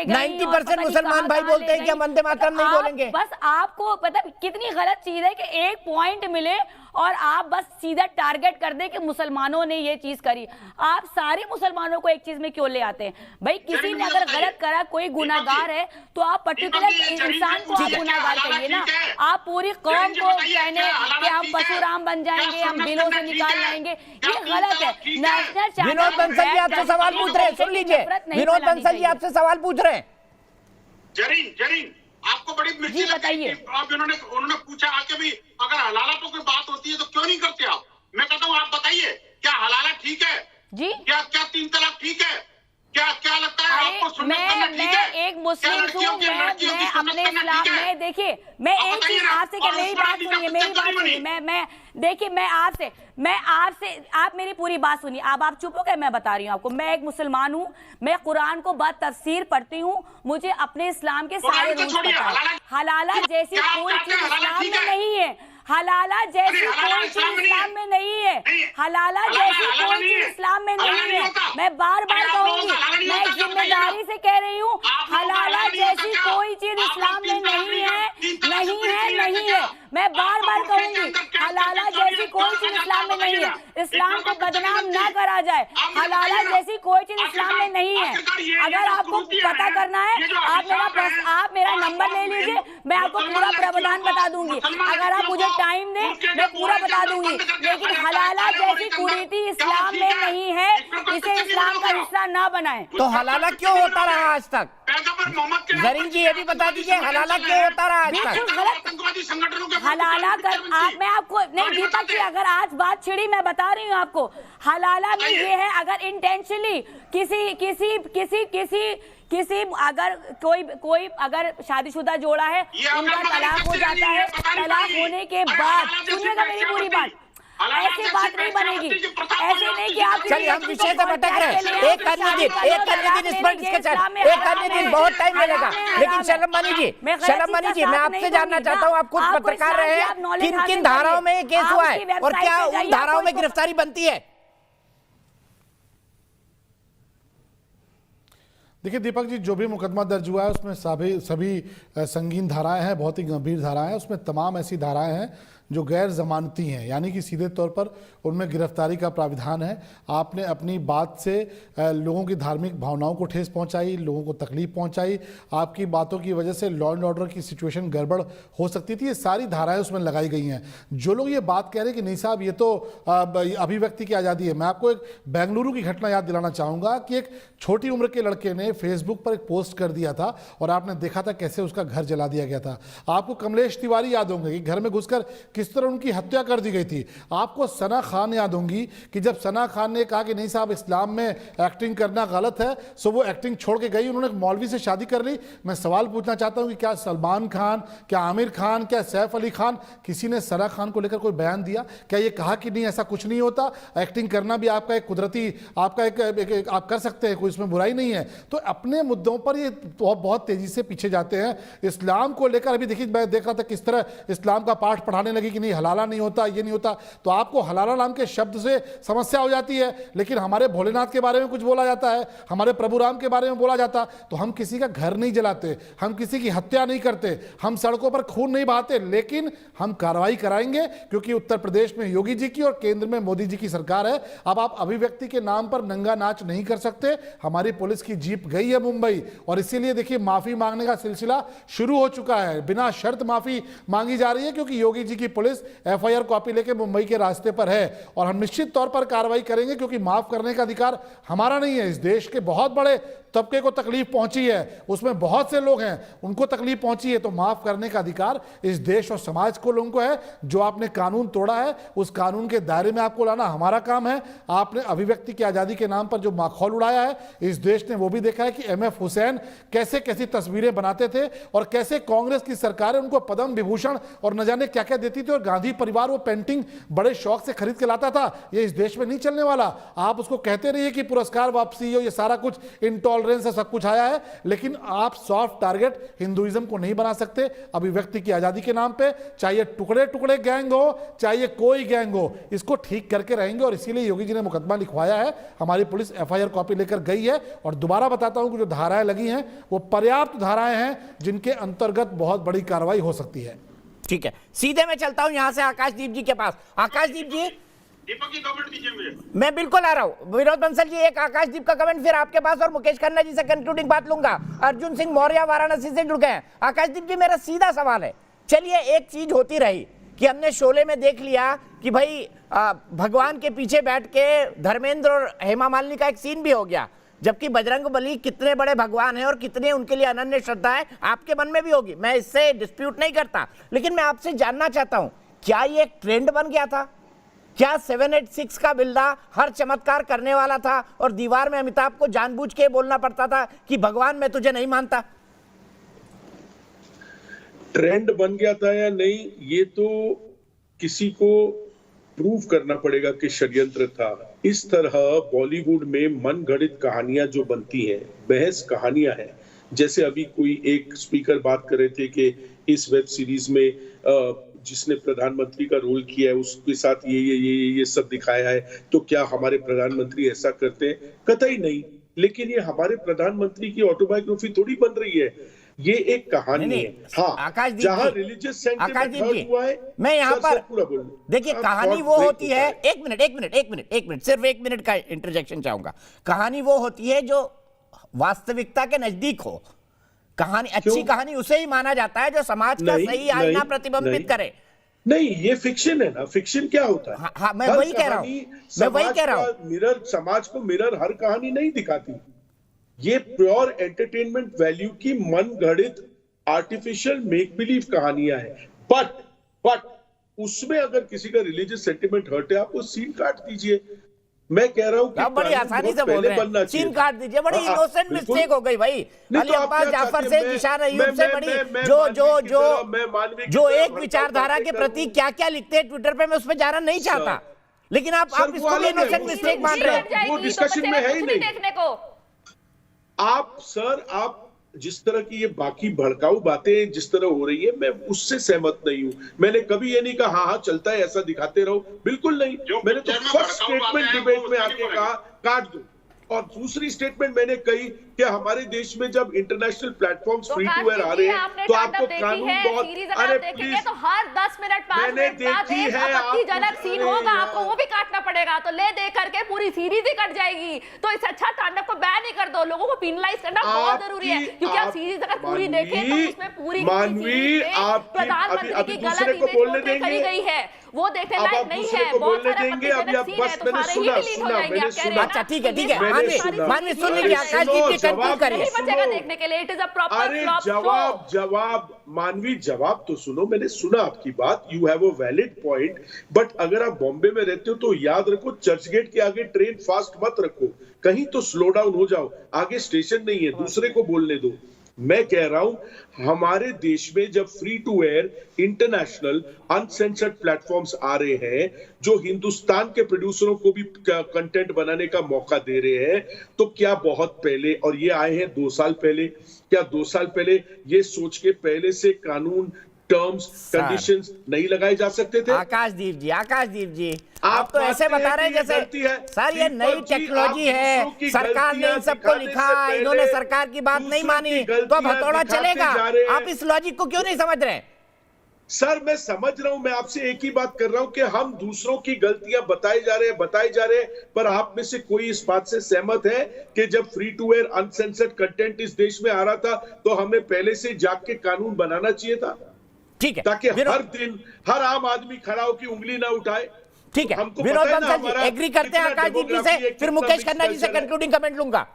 90% मुसलमान भाई बोलते हैं कि हम वंदे मातरम नहीं बोलेंगे। बस आपको पता कितनी गलत चीज है कि एक पॉइंट मिले और आप बस सीधा टारगेट कर दे कि मुसलमानों ने ये चीज करी। आप सारे मुसलमानों को एक चीज में क्यों ले आते हैं? भाई किसी ने अगर गलत करा, कोई गुनाहगार है, तो आप पर्टिकुलर इंसान को आप गुनाहगार कहिए ना। आप पूरी कौम को कहने कि हम परशुराम बन जाएंगे, हम बिलों से निकाल लाएंगे, ये गलत है। नेशनल विनोद बंसल जी आपसे सवाल पूछ रहे हैं, सुन लीजिए, विनोद बंसल जी आपसे सवाल पूछ रहे हैं। जरीन आपको बड़ी मिर्ची लगती है, आप उन्होंने पूछा आके भी अगर हलाला तो कोई बात होती है तो क्यों नहीं करते आप? मैं कहता हूँ आप बताइए, क्या हलाला ठीक है जी? क्या 3 तलाक ठीक है? क्या लगता है आपको? सुन्नत करना ठीक है? मैं एक मुस्लिम हूँ, मैं अपने इस्लाम में, देखिए मैं एक चीज आपसे, मेरी बात सुनिए, मैं देखिए मैं आपसे आप मेरी पूरी बात सुनिए। अब आप चुप हो गए, मैं बता रही हूँ आपको। मैं एक मुसलमान हूँ, मैं कुरान को बद तफसीर पढ़ती हूँ, मुझे अपने इस्लाम के सारे रूल्स पता है। हलाला जैसी कोई चीज इस्लाम में नहीं है, हलाला जैसी कोई चीज इस्लाम में नहीं है, हलाला जैसी कोई चीज इस्लाम में नहीं है। मैं बार बार कहूंगी, मैं जिम्मेदारी से कह रही हूँ, हलाला जैसी कोई चीज इस्लाम में नहीं है, नहीं है। मैं बार बार कहूंगी, हलाला जैसी कोई चीज इस्लाम में नहीं है। इस्लाम को बदनाम ना करा जाए, हलाला जैसी कोई चीज इस्लाम में नहीं है। अगर आपको पता करना है, आप मेरा नंबर ले लीजिए, मैं आपको पूरा प्रावधान बता दूंगी। अगर आप मुझे टाइम दे, मैं पूरा बता दूंगी। लेकिन हलाला जैसी कुरीति इस्लाम में नहीं है, इसे इस्लाम का हिस्सा ना बनाएं। तो हलाला क्यों होता रहा आज तक? जरीन जी ये भी बता दीजिए, हलाला क्यों होता रहा आज तक? हलाला कर मैं आपको नहीं दीपक जी, अगर आज बात छिड़ी, मैं बता रही हूँ आपको, हलाला में ये है, अगर इंटेंशनली किसी अगर कोई अगर शादीशुदा जोड़ा है, उनका तलाक हो जाता है, तलाक होने के बाद, सुनिएगा मेरी पूरी बात, ऐसी बात नहीं बनेगी। ऐसे नहीं कि आप, चलिए हम विषय से भटक रहे हैं। एक अन्य दिन इस पर डिस्कशन, एक अन्य दिन, बहुत टाइम मिलेगा। लेकिन शलम मनी जी, मैं आपसे जानना चाहता हूँ, आप खुद पत्रकार रहे हैं, किन धाराओं में ये केस हुआ है और क्या उन धाराओं में गिरफ्तारी बनती है? देखिए दीपक जी, जो भी मुकदमा दर्ज हुआ है उसमें सभी संगीन धाराएं हैं, बहुत ही गंभीर धाराएं हैं। उसमें तमाम ऐसी धाराएं हैं जो गैर जमानती हैं, यानी कि सीधे तौर पर उनमें गिरफ्तारी का प्राविधान है। आपने अपनी बात से लोगों की धार्मिक भावनाओं को ठेस पहुंचाई, लोगों को तकलीफ पहुंचाई, आपकी बातों की वजह से लॉ एंड ऑर्डर की सिचुएशन गड़बड़ हो सकती थी, ये सारी धाराएं उसमें लगाई गई हैं। जो लोग ये बात कह रहे हैं कि नहीं साहब ये तो अभिव्यक्ति की आज़ादी है, मैं आपको एक बेंगलुरु की घटना याद दिलाना चाहूँगा कि एक छोटी उम्र के लड़के ने फेसबुक पर एक पोस्ट कर दिया था और आपने देखा था कैसे उसका घर जला दिया गया था। आपको कमलेश तिवारी याद होंगे कि घर में घुसकर किस तरह उनकी हत्या कर दी गई थी। आपको सना खान याद होंगी कि जब सना खान ने कहा कि नहीं साहब इस्लाम में एक्टिंग करना गलत है, सो वो एक्टिंग छोड़ के गई, उन्होंने मौलवी से शादी कर ली। मैं सवाल पूछना चाहता हूं कि क्या सलमान खान, क्या आमिर खान, क्या सैफ अली खान, किसी ने सना खान को लेकर कोई बयान दिया? क्या ये कहा कि नहीं ऐसा कुछ नहीं होता, एक्टिंग करना भी आपका एक कुदरती, आपका एक आप कर सकते हैं, कोई इसमें बुराई नहीं है। तो अपने मुद्दों पर ये बहुत तेजी से पीछे जाते हैं। इस्लाम को लेकर अभी देखिए, मैं देख रहा था किस तरह इस्लाम का पाठ पढ़ाने लगी कि नहीं हलाला नहीं होता, ये नहीं होता। तो आपको हलाला नाम के शब्द से समस्या हो जाती है, लेकिन हमारे भोलेनाथ के बारे में कुछ बोला जाता है, हमारे प्रभु राम के बारे में बोला जाता, तो हम किसी का घर नहीं जलाते, हम किसी की हत्या नहीं करते, हम सड़कों पर खून नहीं बहाते, लेकिन हम कार्रवाई कराएंगे क्योंकि उत्तर प्रदेश में योगी जी की और केंद्र में मोदी जी की सरकार है। अब आप अभिव्यक्ति के नाम पर नंगा नाच नहीं कर सकते। हमारी पुलिस की जीप गई है मुंबई, और इसीलिए देखिए माफी मांगने का सिलसिला शुरू हो चुका है। बिना शर्त माफी मांगी जा रही है क्योंकि योगी जी की पुलिस एफआईआर कॉपी लेके मुंबई के रास्ते पर है, और हम निश्चित तौर पर कार्रवाई करेंगे क्योंकि माफ करने का अधिकार हमारा नहीं है। इस देश के बहुत बड़े तबके को तकलीफ पहुंची है, उसमें बहुत से लोग हैं उनको तकलीफ पहुंची है, तो माफ करने का अधिकार इस देश और समाज को लोगों को है। जो आपने कानून तोड़ा है उस कानून के दायरे में आपको लाना हमारा काम है। आपने अभिव्यक्ति की आजादी के नाम पर जो माखौल उड़ाया है, इस देश ने वो भी देखा है कि एमएफ हुसैन कैसे कैसी तस्वीरें बनाते थे और कैसे कांग्रेस की सरकारें उनको पद्म विभूषण और न जाने क्या क्या देती थी, और गांधी परिवार वो पेंटिंग बड़े शौक से खरीद के लाता था। ये इस देश में नहीं चलने वाला। आप उसको कहते रहिए कि पुरस्कार वापसी हो, ये सारा कुछ इंटॉलरेंस है, सब कुछ आया है, लेकिन आप सॉफ्ट टारगेट हिंदुइज्म को नहीं बना सकते अभिव्यक्ति की आजादी के नाम पे। चाहे टुकड़े टुकड़े गैंग हो, चाहे कोई गैंग हो, इसको ठीक करके रहेंगे। और इसीलिए योगी जी ने मुकदमा लिखवाया है, हमारी पुलिस एफआईआर कॉपी लेकर गई है। और दोबारा बताता हूं कि जो धाराएं लगी हैं वो पर्याप्त धाराएं हैं जिनके अंतर्गत बहुत बड़ी कार्रवाई हो सकती है। ठीक है, सीधे मैं चलता हूं यहां से आकाशदीप जी के पास। आकाशदीप जी, दीपक जी 2 मिनट दीजिए मुझे। मैं बिल्कुल आ रहा हूं। विनोद बंसल जी, एक आकाशदीप का कमेंट फिर आपके पास, और मुकेश खन्ना जी से कंक्लूडिंग बात लूंगा। अर्जुन सिंह मौर्य वाराणसी से जुड़ गए हैं। आकाशदीप जी, मेरा सीधा सवाल है, चलिए एक चीज होती रही कि हमने शोले में देख लिया कि भाई भगवान के पीछे बैठ के धर्मेंद्र और हेमा मालिनी का एक सीन भी हो गया, जबकि बजरंगबली कितने बड़े भगवान हैं और कितने उनके लिए अनन्य श्रद्धा है आपके मन में भी होगी, मैं इससे डिस्प्यूट नहीं करता। लेकिन मैं आपसे जानना चाहता हूं, क्या ये एक ट्रेंड बन गया था? क्या 786 का बिल्डा हर चमत्कार करने वाला था और दीवार में अमिताभ को जानबूझ के बोलना पड़ता था कि भगवान मैं तुझे नहीं मानता? ट्रेंड बन गया था या नहीं, ये तो किसी को प्रूव करना पड़ेगा कि षड्यंत्र था। इस तरह बॉलीवुड में मनगढ़ंत कहानियां जो बनती हैं, बहस कहानियां हैं, जैसे अभी कोई एक स्पीकर बात कर रहे थे कि इस वेब सीरीज में जिसने प्रधानमंत्री का रोल किया है उसके साथ ये सब दिखाया है, तो क्या हमारे प्रधानमंत्री ऐसा करते हैं? कतई नहीं। लेकिन ये हमारे प्रधानमंत्री की ऑटोबायोग्राफी थोड़ी बन रही है, ये एक कहानी है। हाँ, जहाँ रिलीजियस सेंटिमेंट हर्ट हुआ है, मैं यहाँ पर पूरा बोल, देखिए कहानी वो होती है, एक मिनट सिर्फ 1 मिनट का इंटरजेक्शन चाहूंगा। कहानी वो होती है जो वास्तविकता के नजदीक हो। कहानी, अच्छी कहानी उसे ही माना जाता है जो समाज का सही आईना प्रतिबिंबित करे। नहीं, ये फिक्शन है ना। फिक्शन क्या होता है? हाँ, मैं वही कह रहा हूँ। मिरर, समाज को मिरर हर कहानी नहीं दिखाती। ये प्योर एंटरटेनमेंट वैल्यू की मनगढ़ंत आर्टिफिशियल मेक बिलीव कहानियां हैं। बट उसमें अगर किसी का रिलीजियस सेंटिमेंट हर्ट है, आप वो सीन काट दीजिए। मैं कह रहा हूँ कि बड़ी आसानी से बोल रहे हैं, सीन काट दीजिए। बड़ी इनोसेंट मिस्टेक हो गई भाई। अली अब्बास जाफर से, जिशान अय्यूब से बड़ी जो एक विचारधारा के प्रति क्या क्या लिखते हैं ट्विटर पे, मैं उस पर जाना नहीं चाहता, लेकिन आप इसको इनोसेंट मिस्टेक मान रहे हैं। वो डिस्कशन में है ही नहीं। आप जिस तरह की ये बाकी भड़काऊ बातें जिस तरह हो रही है, मैं उससे सहमत नहीं हूं। मैंने कभी ये नहीं कहा हाँ चलता है ऐसा दिखाते रहो, बिल्कुल नहीं। मैंने तो फर्स्ट स्टेटमेंट डिबेट में आके कहा काट दो, और दूसरी स्टेटमेंट मैंने कही कि हमारे देश में जब international platforms free to air आ रहे हैं तो आपको कानून बहुत, अरे प्लीज, तो हर 10 मिनट 5 मिनट बाद एक आपत्तिजनक सीन होगा, आपको वो भी काटना पड़ेगा, तो ले दे करके पूरी सीरीज ही कट जाएगी। तो इससे अच्छा तांडव को बैन ही कर दो, लोगों को पेनलाइज करना बहुत जरूरी है, क्योंकि आप सीरीज अगर पूरी देखें तो उसमें पूरी प्रधानमंत्री की गलत इमेज पोर्ट्रे करी गई है, वो देखने लायक नहीं है। बहुत सारे आपत्तिजनक सीन है, तो सारे ही डिलीट हो जाएंगे। आप कह रहे हैं अच्छा ठीक है मानवी सुन लीजिए, आकाशदीप जी कंक्लूड करिए। देखने के लिए इट इज अ प्रॉपर जवाब मानवी, जवाब तो सुनो। मैंने सुना आपकी बात, you have a valid point, but अगर आप बॉम्बे में रहते हो तो याद रखो चर्चगेट के आगे ट्रेन फास्ट मत रखो, कहीं तो स्लो डाउन हो जाओ, आगे स्टेशन नहीं है, दूसरे को बोलने दो। मैं कह रहा हूं हमारे देश में जब free to air international uncensored platforms आ रहे हैं जो हिंदुस्तान के प्रोड्यूसरों को भी कंटेंट बनाने का मौका दे रहे हैं, तो क्या बहुत पहले, और ये आए हैं 2 साल पहले, क्या 2 साल पहले ये सोच के पहले से कानून, टर्म्स, कंडीशंस नहीं लगाए जा सकते थे? आकाशदीप जी आप तो ऐसे बता रहे हैं जैसे सर ये नई टेक्नोलॉजी है, सरकार ने इन सबको लिखा, इन्होंने सरकार की बात नहीं मानी तो अब हथौड़ा चलेगा। आप इस लॉजिक को क्यों नहीं समझ रहे? सर मैं समझ रहा हूं, मैं आपसे एक ही बात कर रहा हूं कि हम दूसरों की गलतियां बताए जा रहे हैं, पर आप में से कोई इस बात से सहमत है कि जब free to air uncensored content इस देश में आ रहा था तो हमें पहले से जाग के कानून बनाना चाहिए था? ठीक है, ताकि हर दिन हर आम आदमी खड़ा होकर उंगली ना उठाए। ठीक है, हमको विनोद पता है ना बंसल जी हमारा एग्री करते हैं आकाशदीप जी से, फिर मुकेश खन्ना जी से कंक्लूडिंग कमेंट लूंगा।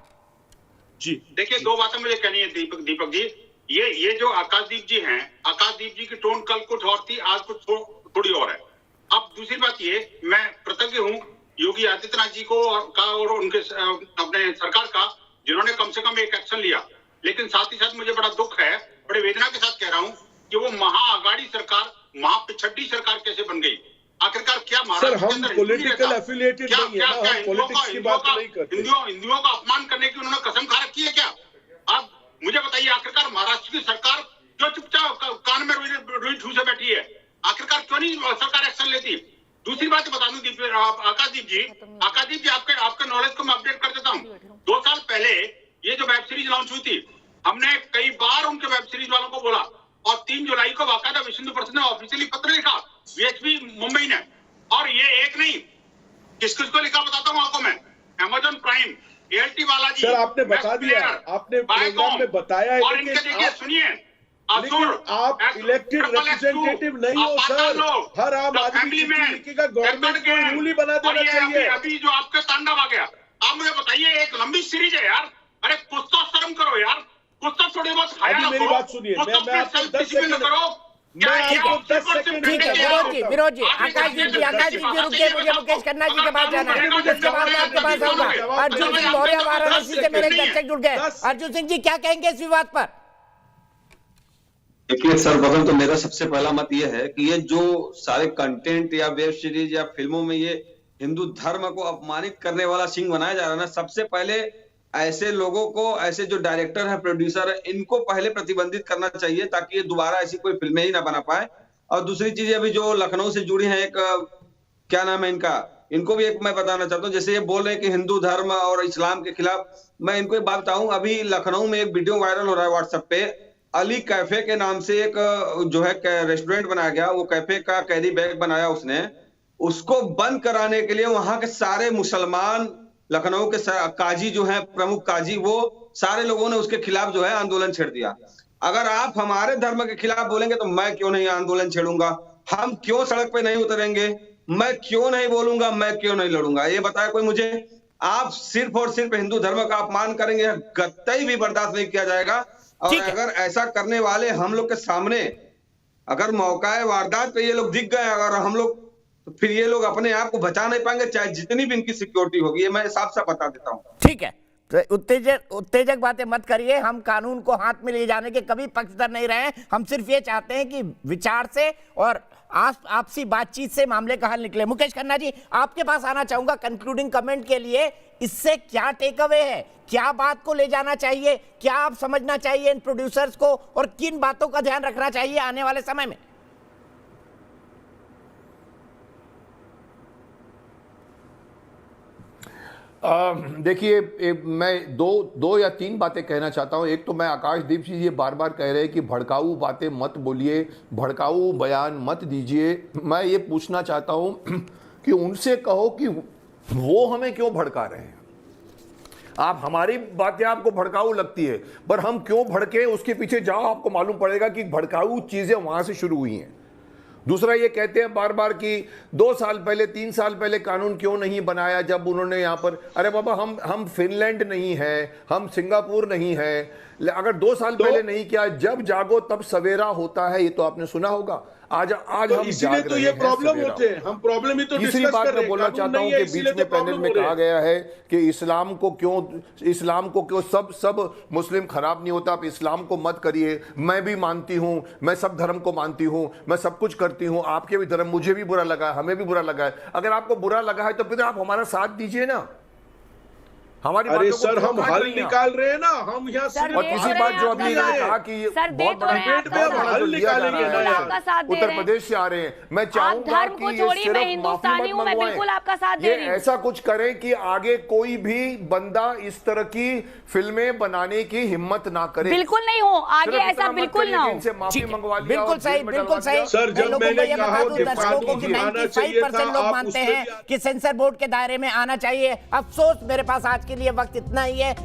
जी देखिए, दो बातें मुझे कहनी है दीपक जी। ये जो आकाशदीप जी हैं, आकाशदीप जी की टोन कल कुछ और थी, आज कुछ थोड़ी और है। अब दूसरी बात ये, मैं कृतज्ञ हूँ योगी आदित्यनाथ जी को और उनके अपने सरकार का, जिन्होंने कम से कम एक एक्शन लिया। लेकिन साथ ही साथ मुझे बड़ा दुख है, बड़े वेदना के साथ कह रहा हूँ कि वो महाअगाड़ी सरकार, महापिछड़ी सरकार कैसे बन गई? आखिरकार क्या सर हम पॉलिटिकल एफिलिएटेड नहीं है ना, हम पॉलिटिक्स की बात नहीं करते। हिंदुओं का अपमान करने की उन्होंने कसम खा रखी है क्या? अब मुझे बताइए, आखिरकार महाराष्ट्र की सरकार क्यों चुपचाप कान में रुई ठूसे बैठी है? आखिरकार क्यों नहीं सरकार एक्शन लेती? दूसरी बात बता दूं आकाशदीप जी, आपके नॉलेज को मैं अपडेट कर देता हूँ। 2 साल पहले ये जो वेब सीरीज लॉन्च हुई थी, हमने कई बार उनके वेब सीरीज वालों को बोला, और 3 जुलाई को बाकायदा विश्व हिंदू परिषद ने ऑफिशियली पत्र लिखा, वीएचपी मुंबई ने। और ये एक नहीं, किस को लिखा बताता हूँ आपको मैं। अमेजॉन प्राइम, एएलटी वाला जी, सर आपने बता दिया, आपने प्रोग्राम में बताया है, और इनके देखिए सुनिए, आप इलेक्टेड रिप्रेजेंटेटिव नहीं हो सर। हर आम आदमी का गवर्नमेंट को रूल ही बना देना चाहिए। अभी जो आपका तांडव आ गया, आप मुझे बताइए, एक लंबी सीरीज है यार, अरे कुछ तो शर्म करो यार, कुछ तो थोड़ी बहुत हया रखो। मेरी बात सुनिए, मैं आपको 10 सेकंड करो। ठीक है विनोद जी, आकाशदीप जी रुकिए, मुझे मुकेश खन्ना जी के पास जाना है, उसके बाद मैं आपके पास आऊंगा। अर्जुन सिंह मौर्य वाराणसी से मेरे दर्शक जुड़ गए। अर्जुन सिंह जी क्या कहेंगे इस विवाद पर? देखिए सर्वप्रथम तो मेरा सबसे पहला मत ये है कि ये जो सारे कंटेंट या वेब सीरीज या फिल्मों में ये हिंदू धर्म को अपमानित करने वाला सीन बनाया जा रहा है ना, सबसे पहले ऐसे लोगों को, ऐसे जो डायरेक्टर है, प्रोड्यूसर है, इनको पहले प्रतिबंधित करना चाहिए ताकि ये दोबारा ऐसी कोई फिल्में ही ना बना पाए। और दूसरी चीज अभी जो लखनऊ से जुड़ी है, एक क्या नाम है इनका, इनको भी एक मैं बताना चाहता हूँ। जैसे ये बोल रहे हैं कि हिंदू धर्म और इस्लाम के खिलाफ, मैं इनको एक बात बताऊं, अभी लखनऊ में एक वीडियो वायरल हो रहा है व्हाट्सएप पे, अली कैफे के नाम से एक जो है रेस्टोरेंट बनाया गया, वो कैफे का कैरी बैग बनाया उसने, उसको बंद कराने के लिए वहां के सारे मुसलमान, लखनऊ के काजी जो है, प्रमुख काजी, वो सारे लोगों ने उसके खिलाफ जो है आंदोलन छेड़ दिया। अगर आप हमारे धर्म के खिलाफ बोलेंगे तो मैं क्यों नहीं आंदोलन छेड़ूंगा? हम क्यों सड़क पे नहीं उतरेंगे? मैं क्यों नहीं बोलूंगा? मैं क्यों नहीं लड़ूंगा? ये बताया कोई मुझे। आप सिर्फ और सिर्फ हिंदू धर्म का अपमान करेंगे, कतई भी बर्दाश्त नहीं किया जाएगा। और अगर ऐसा करने वाले हम लोग के सामने अगर मौका है वारदात पे ये लोग दिख गए अगर हम लोग, तो फिर ये लोग अपने आप को बचा नहीं पाएंगे, चाहे जितनी भी इनकी सिक्योरिटी होगी। ये मैं साफ साफ बता देता हूँ। ठीक है, तो उत्तेजक बातें मत करिए। हम कानून को हाथ में ले जाने के कभी पक्षधर नहीं रहे। हम सिर्फ ये चाहते हैं कि विचार से और आपसी बातचीत से मामले का हल निकले। मुकेश खन्ना जी, आपके पास आना चाहूंगा कंक्लूडिंग कमेंट के लिए। इससे क्या टेक अवे है, क्या बात को ले जाना चाहिए, क्या आप समझना चाहिए इन प्रोड्यूसर्स को, और किन बातों का ध्यान रखना चाहिए आने वाले समय में? देखिए, मैं दो या तीन बातें कहना चाहता हूं। एक तो मैं आकाशदीप जी ये बार बार कह रहे हैं कि भड़काऊ बातें मत बोलिए, भड़काऊ बयान मत दीजिए। मैं ये पूछना चाहता हूं कि उनसे कहो कि वो हमें क्यों भड़का रहे हैं। आप, हमारी बातें आपको भड़काऊ लगती है, पर हम क्यों भड़के उसके पीछे जाओ, आपको मालूम पड़ेगा कि भड़काऊ चीजें वहां से शुरू हुई हैं। दूसरा, ये कहते हैं बार बार कि 2 साल पहले 3 साल पहले कानून क्यों नहीं बनाया जब उन्होंने यहाँ पर, अरे बाबा हम फिनलैंड नहीं है, हम सिंगापुर नहीं है। अगर 2 साल पहले नहीं किया, जब जागो तब सवेरा होता है, ये तो आपने सुना होगा। आज तो हम इसीलिए तो ये प्रॉब्लम होते हैं, हम प्रॉब्लम ही तो तीसरी बात मैं बोलना चाहता हूं कि बीच में पैनल में कहा गया है कि इस्लाम को क्यों सब मुस्लिम खराब नहीं होता, आप इस्लाम को मत करिए। मैं भी मानती हूं, मैं सब धर्म को मानती हूं, मैं सब कुछ करती हूं, आपके भी धर्म, मुझे भी बुरा लगा है, हमें भी बुरा लगा है। अगर आपको बुरा लगा है तो फिर आप हमारा साथ दीजिए ना। हमारी अरे बातों को सर क्यों हम काट हल रही हैं आप? निकाल रहे हैं ना, हम यहाँ सर, सिर्फ और तीसरी बात जो अभी इन्होंने कहा कि ये सर, बहुत बड़ा डिबेट में हम हल निकालेंगे ना यार। आपका साथ दे उत्तर रहे हैं। प्रदेश से आ रहे हैं। मैं आप चाहूंगा धर्म को कि ये छोड़िए, मैं सिर्फ हिंदुस्तानी माफी हूँ, मत मैं मंगवाएं। बिल्कुल आपका साथ दे ये रही हूँ। ऐसा कुछ करें कि आगे कोई भी बंदा इस तरह की फिल्में बनाने की हिम्मत ना करे। बिल्कुल नहीं हो, आगे सिर्फ ऐसा इतना मत बिल्कुल करिए ना कि हो। इनसे माफी मंगवा लिया बिल्कुल और सही, जेल में बिल्कुल डलवा दिया। सही। सर, जब लोगों को मैंने ये कहा बता दूं कि दर्शकों को कि कानून आना चाहिए 95% था, लोग आप मानते उससे हैं कि सेंसर बोर्ड के दायरे में आना चाहिए। अफसोस मेरे पास आज के लिए वक्त इतना ही है।